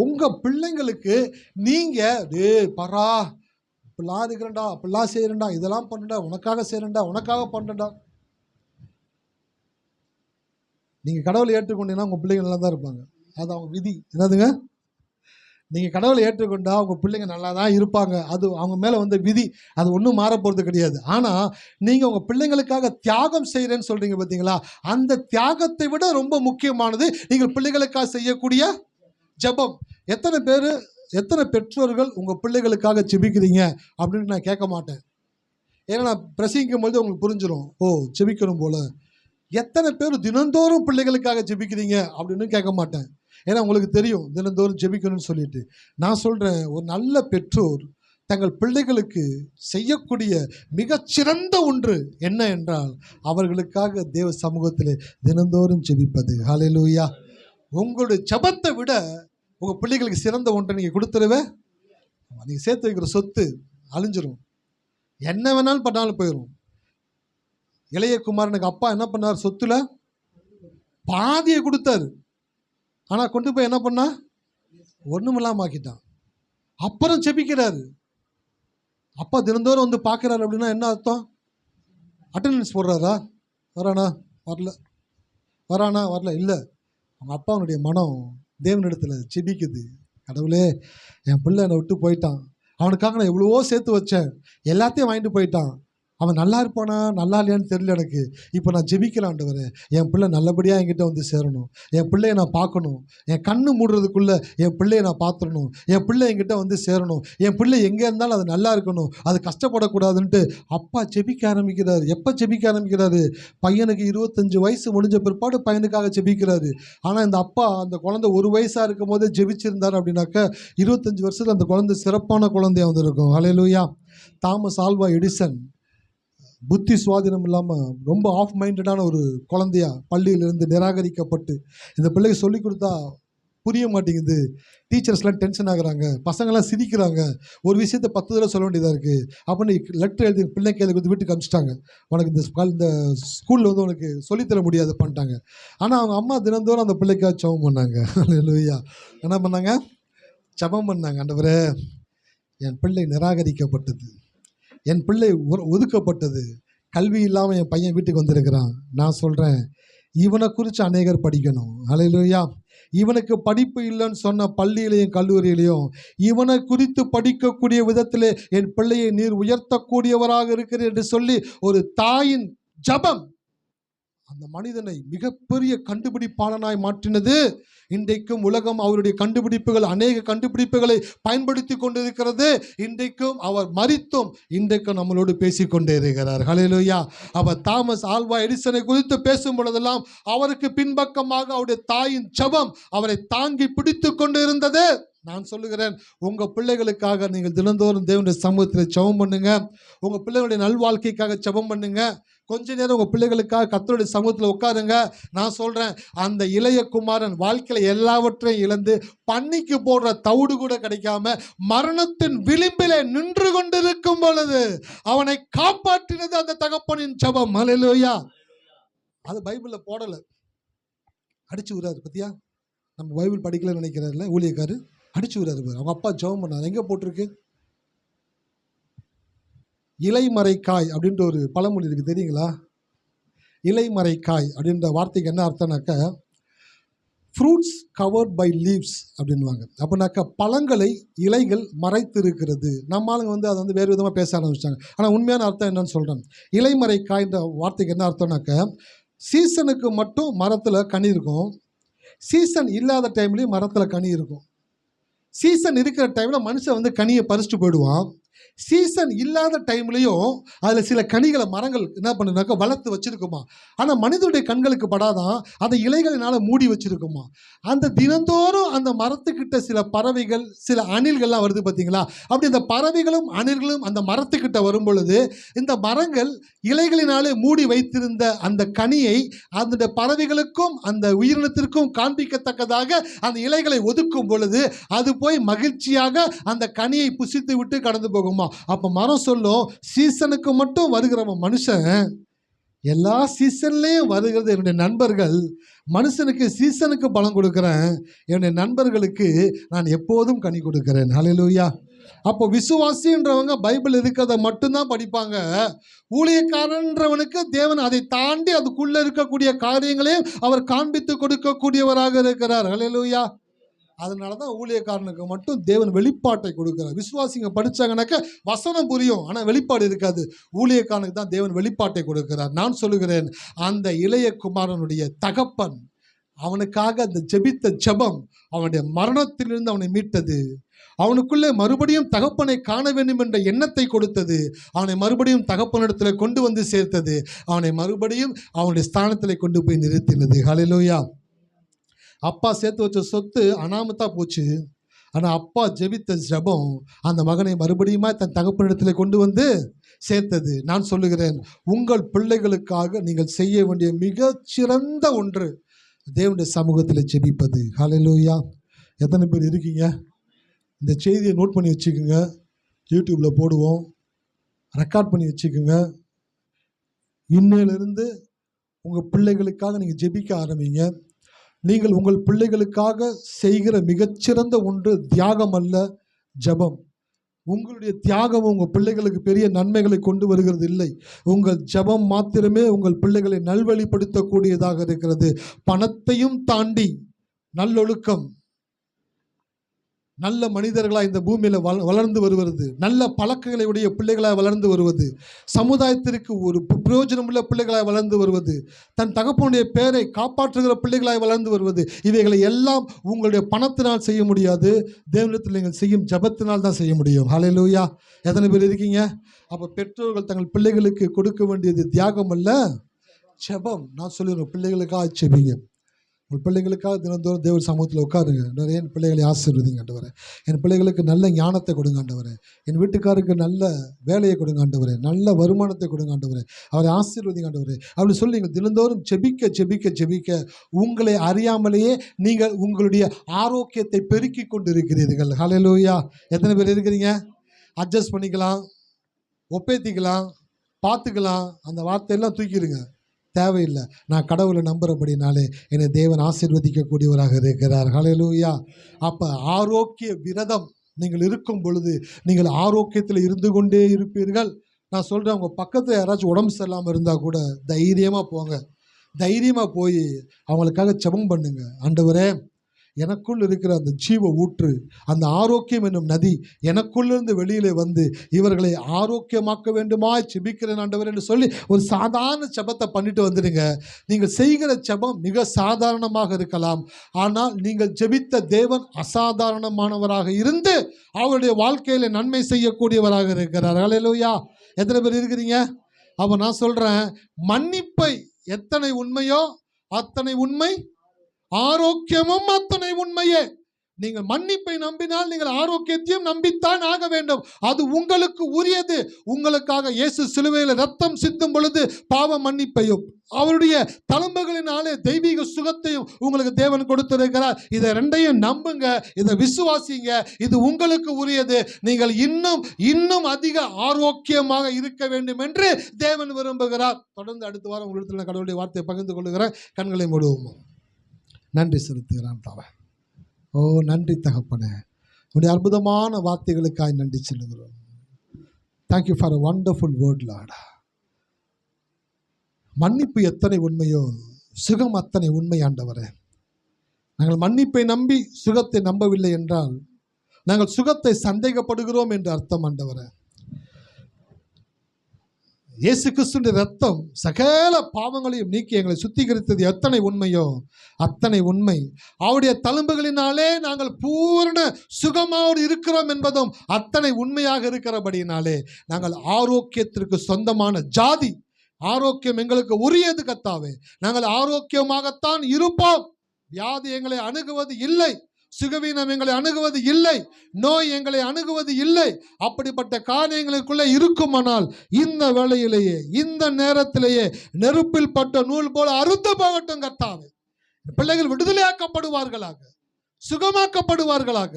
உங்க பிள்ளைங்களுக்கு நீங்க பரா இப்படிலாம் இருக்கிறேன்டா, அப்படிலாம் செய்யறேன்டா, இதெல்லாம் பண்ணுடா, உனக்காக செய்யறேன்டா, உனக்காக பண்ணுறேன்டா. நீங்க கடவுளை ஏற்றுக்கொண்டீங்கன்னா உங்க பிள்ளைங்க நல்லா தான் இருப்பாங்க. அது அவங்க விதி. என்னதுங்க? நீங்கள் கடவுளை ஏற்றுக்கொண்டா உங்கள் பிள்ளைங்க நல்லா தான் இருப்பாங்க. அது அவங்க மேலே வந்த விதி, அது ஒன்றும் மாற போகிறது கிடையாது. ஆனால் நீங்கள் உங்கள் பிள்ளைங்களுக்காக தியாகம் செய்கிறேன்னு சொல்கிறீங்க பார்த்தீங்களா, அந்த தியாகத்தை விட ரொம்ப முக்கியமானது நீங்கள் பிள்ளைகளுக்காக செய்யக்கூடிய ஜெபம். எத்தனை பெற்றோர்கள் உங்கள் பிள்ளைகளுக்காக ஜெபிக்கிறீங்க அப்படின்னு நான் கேட்க மாட்டேன். ஏன்னா நான் பிரசங்கிக்கும் பொழுது உங்களுக்கு புரிஞ்சிடும், ஓ ஜெபிக்கணும் போல. எத்தனை பேர் தினந்தோறும் பிள்ளைகளுக்காக ஜெபிக்கிறீங்க அப்படின்னு கேட்க மாட்டேன். ஏன்னா உங்களுக்கு தெரியும் தினந்தோறும் ஜெபிக்கணும்னு சொல்லிட்டு. நான் சொல்கிறேன், ஒரு நல்ல பெற்றோர் தங்கள் பிள்ளைகளுக்கு செய்யக்கூடிய மிகச்சிறந்த ஒன்று என்ன என்றால் அவர்களுக்காக தேவ சமூகத்தில் தினந்தோறும் ஜெபிப்பது. ஹல்லேலூயா. உங்களுடைய ஜெபத்தை விட உங்கள் பிள்ளைகளுக்கு சிறந்த ஒன்றை நீங்கள் கொடுத்துருவே, நீங்கள் சேர்த்து வைக்கிற சொத்து அழிஞ்சிரும். என்ன வேணாலும் பண்ணாலும் போயிடும். இளைய குமாரனுக்கு அப்பா என்ன பண்ணார், சொத்துல பாதியை கொடுத்தாரு. ஆனால் கொண்டு போய் என்ன பண்ணா, ஒன்றுமில்லாம ஆக்கிட்டான். அப்புறம் ஜெபிக்கிறாரு. அப்பா தினந்தோறும் வந்து பார்க்குறாரு அப்படின்னா என்ன அர்த்தம்? அட்டண்டன்ஸ் போடுறாரா? வரானா? வரல. வரானா? வரல. இல்லை, அவங்க அப்பாவுடைய மனம் தேவனிடத்தில் ஜெபிக்குது. கடவுளே, என் பிள்ளை என்னை விட்டு போயிட்டான், அவனுக்காக நான் எவ்வளவோ சேர்த்து வச்சேன், எல்லாத்தையும் வாங்கிட்டு போயிட்டான், அவன் நல்லா இருப்பானா நல்லா இல்லையான்னு தெரியல எனக்கு. இப்போ நான் ஜெபிக்கிறேன் ஆண்டவரே, என் பிள்ளை நல்லபடியாக என்கிட்ட வந்து சேரணும், என் பிள்ளையை நான் பார்க்கணும், என் கண்ணு மூடுறதுக்குள்ளே என் பிள்ளையை நான் பார்த்துடணும், என் பிள்ளை என்கிட்ட வந்து சேரணும், என் பிள்ளை எங்கே இருந்தாலும் அது நல்லா இருக்கணும், அது கஷ்டப்படக்கூடாதுன்ட்டு அப்பா ஜெபிக்க ஆரம்பிக்கிறாரு. எப்போ ஜெபிக்க ஆரம்பிக்கிறாரு? பையனுக்கு 25 வயசு முடிஞ்ச பிற்பாடு பையனுக்காக ஜெபிக்கிறாரு. ஆனால் இந்த அப்பா அந்த குழந்தை 1 வயசாக இருக்கும் போதே ஜெபிச்சிருந்தார் அப்படின்னாக்க 25 வருஷத்தில் அந்த குழந்தை சிறப்பான குழந்தையாக வந்திருக்கும். ஹல்லேலூயா. தாமஸ் ஆல்வா எடிசன் புத்தி சுவாதீனம் இல்லாமல் ரொம்ப ஆஃப் மைண்டடான ஒரு குழந்தையா பள்ளியிலிருந்து நிராகரிக்கப்பட்டு, இந்த பிள்ளைக்கு சொல்லிக் கொடுத்தா புரிய மாட்டேங்குது, டீச்சர்ஸ்லாம் டென்ஷன் ஆகுறாங்க, பசங்கள்லாம் சிரிக்கிறாங்க, ஒரு விஷயத்தை 10 தடவை சொல்ல வேண்டியதாக இருக்குது அப்படின்னு லெட்டர் எழுதி பிள்ளை கையில் கொடுத்து வீட்டுக்கு அனுப்பிச்சிட்டாங்க. உனக்கு இந்த ஸ்கூலில் வந்து உனக்கு சொல்லித்தர முடியாது பண்ணிட்டாங்க. ஆனால் அவங்க அம்மா தினந்தோறும் அந்த பிள்ளைக்காக ஜெபம் பண்ணாங்க. ஹல்லேலூயா. என்ன பண்ணாங்க? ஜெபம் பண்ணாங்க. ஆண்டவரே, என் பிள்ளை நிராகரிக்கப்பட்டது, என் பிள்ளை ஒதுக்கப்பட்டது, கல்வி இல்லாமல் என் பையன் வீட்டுக்கு வந்திருக்கிறான். நான் சொல்கிறேன், இவனை குறித்து அநேகர் படிக்கணும். ஹல்லேலூயா. இவனுக்கு படிப்பு இல்லைன்னு சொன்ன பள்ளியிலையும் கல்லூரியிலையும் இவனை குறித்து படிக்கக்கூடிய விதத்தில் என் பிள்ளையை நீர் உயர்த்தக்கூடியவராக இருக்கிறீர் என்று சொல்லி ஒரு தாயின் ஜெபம் அந்த மனிதனை மிகப்பெரிய கண்டுபிடிப்பாளனாய் மாற்றினது. இன்றைக்கும் உலகம் அவருடைய கண்டுபிடிப்புகள், அநேக கண்டுபிடிப்புகளை பயன்படுத்தி கொண்டிருக்கிறது. இன்றைக்கும் அவர் மரித்தும் இன்றைக்கும் நம்மளோடு பேசிக்கொண்டே இருக்கிறார். ஹல்லேலூயா. அவர் தாமஸ் ஆல்வா எடிசனை குறித்து பேசும் பொழுதெல்லாம் அவருக்கு பின்பக்கமாக அவருடைய தாயின் ஜெபம் அவரை தாங்கி பிடித்து கொண்டு இருந்தது. நான் சொல்லுகிறேன், உங்கள் பிள்ளைகளுக்காக நீங்கள் தினந்தோறும் தேவனுடைய சமூகத்தில் ஜெபம் பண்ணுங்க. உங்கள் பிள்ளைகளுடைய நல்வாழ்க்கைக்காக ஜெபம் பண்ணுங்க. கொஞ்ச நேரம் உங்கள் பிள்ளைகளுக்காக கர்த்தருடைய சமூகத்தில் உட்காருங்க. நான் சொல்கிறேன், அந்த இளைய குமாரன் வாழ்க்கையில் எல்லாவற்றையும் இழந்து பன்னிக்கு போடுற தவிடு கூட கிடைக்காம மரணத்தின் விளிம்பிலே நின்று கொண்டிருக்கும் பொழுது அவனை காப்பாற்றினது அந்த தகப்பனின் ஜெபம். ஹல்லேலூயா. அது பைபிளில் போடலை, அடிச்சு விடுறாரு. பத்தியா, நம்ம பைபிள் படிக்கலன்னு நினைக்கிறாருல ஊழியக்காரு, அடிச்சு விடுறாரு. அவங்க அப்பா ஜெபம் பண்ணார். எங்கே போட்டிருக்கு? இலைமறைக்காய் அப்படின்ற ஒரு பழமொழி இருக்குது, தெரியுங்களா? இலைமறைக்காய் அப்படின்ற வார்த்தைக்கு என்ன அர்த்தம்னாக்கா, ஃப்ரூட்ஸ் கவர்ட் பை லீவ்ஸ் அப்படின்வாங்க. அப்படின்னாக்கா பழங்களை இலைகள் மறைத்து இருக்கிறது. நம்ம ஆளுங்க வந்து அதை வந்து வேறு விதமாக பேச ஆரம்பிச்சிட்டாங்க. ஆனால் உண்மையான அர்த்தம் என்னன்னு சொல்கிறேன். இலைமறைக்காய்ன்ற வார்த்தைக்கு என்ன அர்த்தம்னாக்கா, சீசனுக்கு மட்டும் மரத்தில் கனி இருக்கும், சீசன் இல்லாத டைம்லேயும் மரத்தில் கனி இருக்கும். சீசன் இருக்கிற டைமில் மனுஷன் வந்து கனியை பறிச்சுட்டு போயிடுவான். சீசன் இல்லாத டைம்லையும் அதில் சில கனிகளை மரங்கள் என்ன பண்ணுனாக்கா வளர்த்து வச்சிருக்குமா. ஆனால் மனிதனுடைய கண்களுக்கு படாதான் அந்த இலைகளினால் மூடி வச்சிருக்குமா. அந்த தினந்தோறும் அந்த மரத்துக்கிட்ட சில பறவைகள், சில அணில்கள்லாம் வருது பார்த்தீங்களா. அப்படி இந்த பறவைகளும் அணில்களும் அந்த மரத்துக்கிட்ட வரும் பொழுது இந்த மரங்கள் இலைகளினாலே மூடி வைத்திருந்த அந்த கனியை அந்த பறவைகளுக்கும் அந்த உயிரினத்திற்கும் காண்பிக்கத்தக்கதாக அந்த இலைகளை ஒதுக்கும் பொழுது அது போய் மகிழ்ச்சியாக அந்த கனியை புசித்து விட்டு கடந்து போகுமா. அப்போ மரம் சொல்லும், சீசனுக்கு மட்டும் வருகிறவன் மனுஷன், எல்லா சீசன்லேயும் வருகிறது என்னுடைய நண்பர்கள். மனுஷனுக்கு சீசனுக்கு பலம் கொடுக்குறேன், என்னுடைய நண்பர்களுக்கு நான் எப்போதும் கனி கொடுக்கிறேன். ஹல்லேலூயா. அப்போ விசுவாசின்றவங்க பைபிள் இருக்கிறத மட்டும்தான் படிப்பாங்க. ஊழியக்காரன்றவனுக்கு தேவன் அதை தாண்டி அதுக்குள்ளே இருக்கக்கூடிய காரியங்களையும் அவர் காண்பித்து கொடுக்கக்கூடியவராக இருக்கிறார். ஹல்லேலூயா. அதனால தான் ஊழியக்காரனுக்கு மட்டும் தேவன் வெளிப்பாட்டை கொடுக்கிறார். விசுவாசிங்க படிச்சாங்கன்னாக்க வசனம் புரியும், ஆனால் வெளிப்பாடு இருக்காது. ஊழியக்காரனுக்கு தான் தேவன் வெளிப்பாட்டை கொடுக்கிறார். நான் சொல்லுகிறேன், அந்த இளைய குமாரனுடைய தகப்பன் அவனுக்காக அந்த ஜெபித்த ஜெபம் அவனுடைய மரணத்திலிருந்து அவனை மீட்டது. அவனுக்குள்ளே மறுபடியும் தகப்பனை காண வேண்டும் என்ற எண்ணத்தை கொடுத்தது. அவனை மறுபடியும் தகப்பனிடத்தில் கொண்டு வந்து சேர்த்தது. அவனை மறுபடியும் அவனுடைய ஸ்தானத்தில் கொண்டு போய் நிறுத்தினது. ஹல்லேலூயா. அப்பா சேர்த்து வச்ச சொத்து அனாமத்தா போச்சு. ஆனால் அப்பா ஜெபித்த ஜெபம் அந்த மகனை மறுபடியுமா தன் தகப்பனிடத்தில் கொண்டு வந்து சேர்த்தது. நான் சொல்லுகிறேன், உங்கள் பிள்ளைகளுக்காக நீங்கள் செய்ய வேண்டிய மிகச்சிறந்த ஒன்று தேவனுடைய சமூகத்தில் ஜெபிப்பது. ஹல்லேலூயா. எத்தனை பேர் இருக்கீங்க? இந்த செய்தியை நோட் பண்ணி வச்சுக்கோங்க. யூடியூப்பில் போடுவோம், ரெக்கார்ட் பண்ணி வச்சுக்கோங்க. இன்னையிலிருந்து உங்கள் பிள்ளைகளுக்காக நீங்கள் ஜெபிக்க ஆரம்பிங்க. நீங்கள் உங்கள் பிள்ளைகளுக்காக செய்கிற மிகச்சிறந்த ஒன்று தியாகம் அல்ல, ஜெபம். உங்களுடைய தியாகம் உங்கள் பிள்ளைகளுக்கு பெரிய நன்மைகளை கொண்டு வருகிறது இல்லை. உங்கள் ஜெபம் மாத்திரமே உங்கள் பிள்ளைகளை நல்வழிப்படுத்தக்கூடியதாக இருக்கிறது. பணத்தையும் தாண்டி நல்லொழுக்கம், நல்ல மனிதர்களாக இந்த பூமியில் வளர்ந்து வருவது, நல்ல பழக்கங்களை உடைய பிள்ளைகளாக வளர்ந்து வருவது, சமுதாயத்திற்கு ஒரு பிரயோஜனமுள்ள பிள்ளைகளாக வளர்ந்து வருவது, தன் தகப்பனுடைய பெயரை காப்பாற்றுகிற பிள்ளைகளாக வளர்ந்து வருவது, இவைகளை எல்லாம் உங்களுடைய பணத்தினால் செய்ய முடியாது. தேவனிடத்தில் நீங்கள் செய்யும் ஜெபத்தினால் தான் செய்ய முடியும். ஹல்லேலூயா. எத்தனை பேர் இருக்கீங்க? அப்போ பெற்றோர்கள் தங்கள் பிள்ளைகளுக்கு கொடுக்க வேண்டியது தியாகம் அல்ல, ஜெபம். நான் சொல்லுவேன், பிள்ளைகளுக்காக ஜெபிங்க. உங்கள் பிள்ளைகளுக்காக தினந்தோறும் தேவ சமூகத்தில் உட்காருங்க. நிறைய என் பிள்ளைகளை ஆசீர்வதிங்க ஆண்டவரே. என் பிள்ளைகளுக்கு நல்ல ஞானத்தை கொடுங்க ஆண்டவரே. என் வீட்டுக்காருக்கு நல்ல வேலையை கொடுங்க ஆண்டவரே. நல்ல வருமானத்தை கொடுங்க ஆண்டவரே. அவரை ஆசீர்வதிங்க ஆண்டவரே. அப்படி சொல்லி நீங்கள் தினந்தோறும் ஜெபிக்க ஜெபிக்க ஜெபிக்க உங்களை அறியாமலேயே நீங்கள் உங்களுடைய ஆரோக்கியத்தை பெருக்கி கொண்டு இருக்கிறீர்கள். ஹல்லேலூயா. எத்தனை பேர் இருக்கிறீங்க? அட்ஜஸ்ட் பண்ணிக்கலாம், ஒப்பேத்திக்கலாம், பார்த்துக்கலாம், அந்த வார்த்தையெல்லாம் தூக்கிடுங்க, தேவையில்லை. நான் கடவுளை நம்புகிறபடினாலே என்னை தேவன் ஆசீர்வதிக்கக்கூடியவராக இருக்கிறார். ஹல்லேலூயா. அப்போ ஆரோக்கிய விரதம் நீங்கள் இருக்கும் பொழுது நீங்கள் ஆரோக்கியத்தில் இருந்து கொண்டே இருப்பீர்கள். நான் சொல்கிறேன், உங்கள் பக்கத்தில் யாராச்சும் உடம்பு சரியில்லாமல் இருந்தால் கூட தைரியமாக போங்க. தைரியமாக போய் அவங்களுக்காக ஜெபம் பண்ணுங்க. ஆண்டவரே, எனக்குள் இருக்கிற அந்த ஜீவ ஊற்று, அந்த ஆரோக்கியம் என்னும் நதி எனக்குள்ளிருந்து வெளியிலே வந்து இவர்களை ஆரோக்கியமாக்க வேண்டுமா ஜெபிக்கிறேன் ஆண்டவர் என்று சொல்லி ஒரு சாதாரண ஜெபத்தை பண்ணிட்டு வந்துடுங்க. நீங்கள் செய்கிற ஜெபம் மிக சாதாரணமாக இருக்கலாம், ஆனால் நீங்கள் ஜெபித்த தேவன் அசாதாரணமானவராக இருந்து அவருடைய வாழ்க்கையில் நன்மை செய்யக்கூடியவராக இருக்கிறார். ஹல்லேலூயா. எத்தனை பேர் இருக்கிறீங்க? அப்போ நான் சொல்கிறேன், மன்னிப்பை எத்தனை உண்மையோ அத்தனை உண்மை, ஆரோக்கியமும் அத்தனை உண்மையே. நீங்கள் மன்னிப்பை நம்பினால் நீங்கள் ஆரோக்கியத்தையும் நம்பித்தான் ஆக வேண்டும். அது உங்களுக்கு உரியது. உங்களுக்காக இயேசு சிலுவையில் ரத்தம் சிந்தும் பொழுது பாவ மன்னிப்பையும் அவருடைய தழும்புகளினாலே தெய்வீக சுகத்தையும் உங்களுக்கு தேவன் கொடுத்திருக்கிறார். இதை ரெண்டையும் நம்புங்க, இதை விசுவாசிங்க. இது உங்களுக்கு உரியது. நீங்கள் இன்னும் அதிக ஆரோக்கியமாக இருக்க வேண்டும் என்று தேவன் விரும்புகிறார். தொடர்ந்து அடுத்த வாரம் உங்களிடத்தில் நான் கடவுளுடைய வார்த்தையை பகிர்ந்து கொள்ளுகிறேன். கண்களை மூடுவோம். நன்றி செலுத்துகிறான் தாவ. ஓ நன்றி தகப்பனே, உடைய அற்புதமான வார்த்தைகளுக்காய் நன்றி சொல்லுகிறோம். Thank you for a wonderful word Lord. மன்னிப்பு எத்தனை உண்மையோ சுகம் அத்தனை உண்மை ஆண்டவரே. நாங்கள் மன்னிப்பை நம்பி சுகத்தை நம்பவில்லை என்றால் நாங்கள் சுகத்தை சந்தேகப்படுகிறோம் என்று அர்த்தம் ஆண்டவரே. இயேசு கிறிஸ்துவின் ரத்தம் சகல பாவங்களையும் நீக்கி எங்களை சுத்திகரித்தது எத்தனை உண்மையோ அத்தனை உண்மை. அவருடைய தழும்புகளினாலே நாங்கள் பூர்ண சுகமாவோடு இருக்கிறோம் என்பதும் அத்தனை உண்மையாக இருக்கிறபடியினாலே நாங்கள் ஆரோக்கியத்திற்கு சொந்தமான ஜாதி. ஆரோக்கியம் எங்களுக்கு உரியது கர்த்தாவே. நாங்கள் ஆரோக்கியமாகத்தான் இருப்போம். வியாதி எங்களை அணுகுவது இல்லை, சுகவீனம் எங்களை அணுகுவது இல்லை, நோய் எங்களை அணுகுவது இல்லை. அப்படிப்பட்ட காரியங்களுக்குள்ளே இருக்குமானால் இந்த வேளையிலேயே இந்த நேரத்திலேயே நெருப்பில் பட்ட நூல் போல அறுத்து போகட்டும் கர்த்தாவே. பிள்ளைகள் விடுதலையாக்கப்படுவார்களாக, சுகமாக்கப்படுவார்களாக,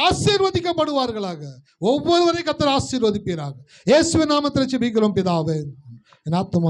ஆசீர்வதிக்கப்படுவார்களாக. ஒவ்வொருவரையும் கர்த்தர் ஆசீர்வதிப்பீராக. இயேசுவின் நாமத்தில் ஜெபிக்கிறோம் பிதாவே. என் ஆத்துமா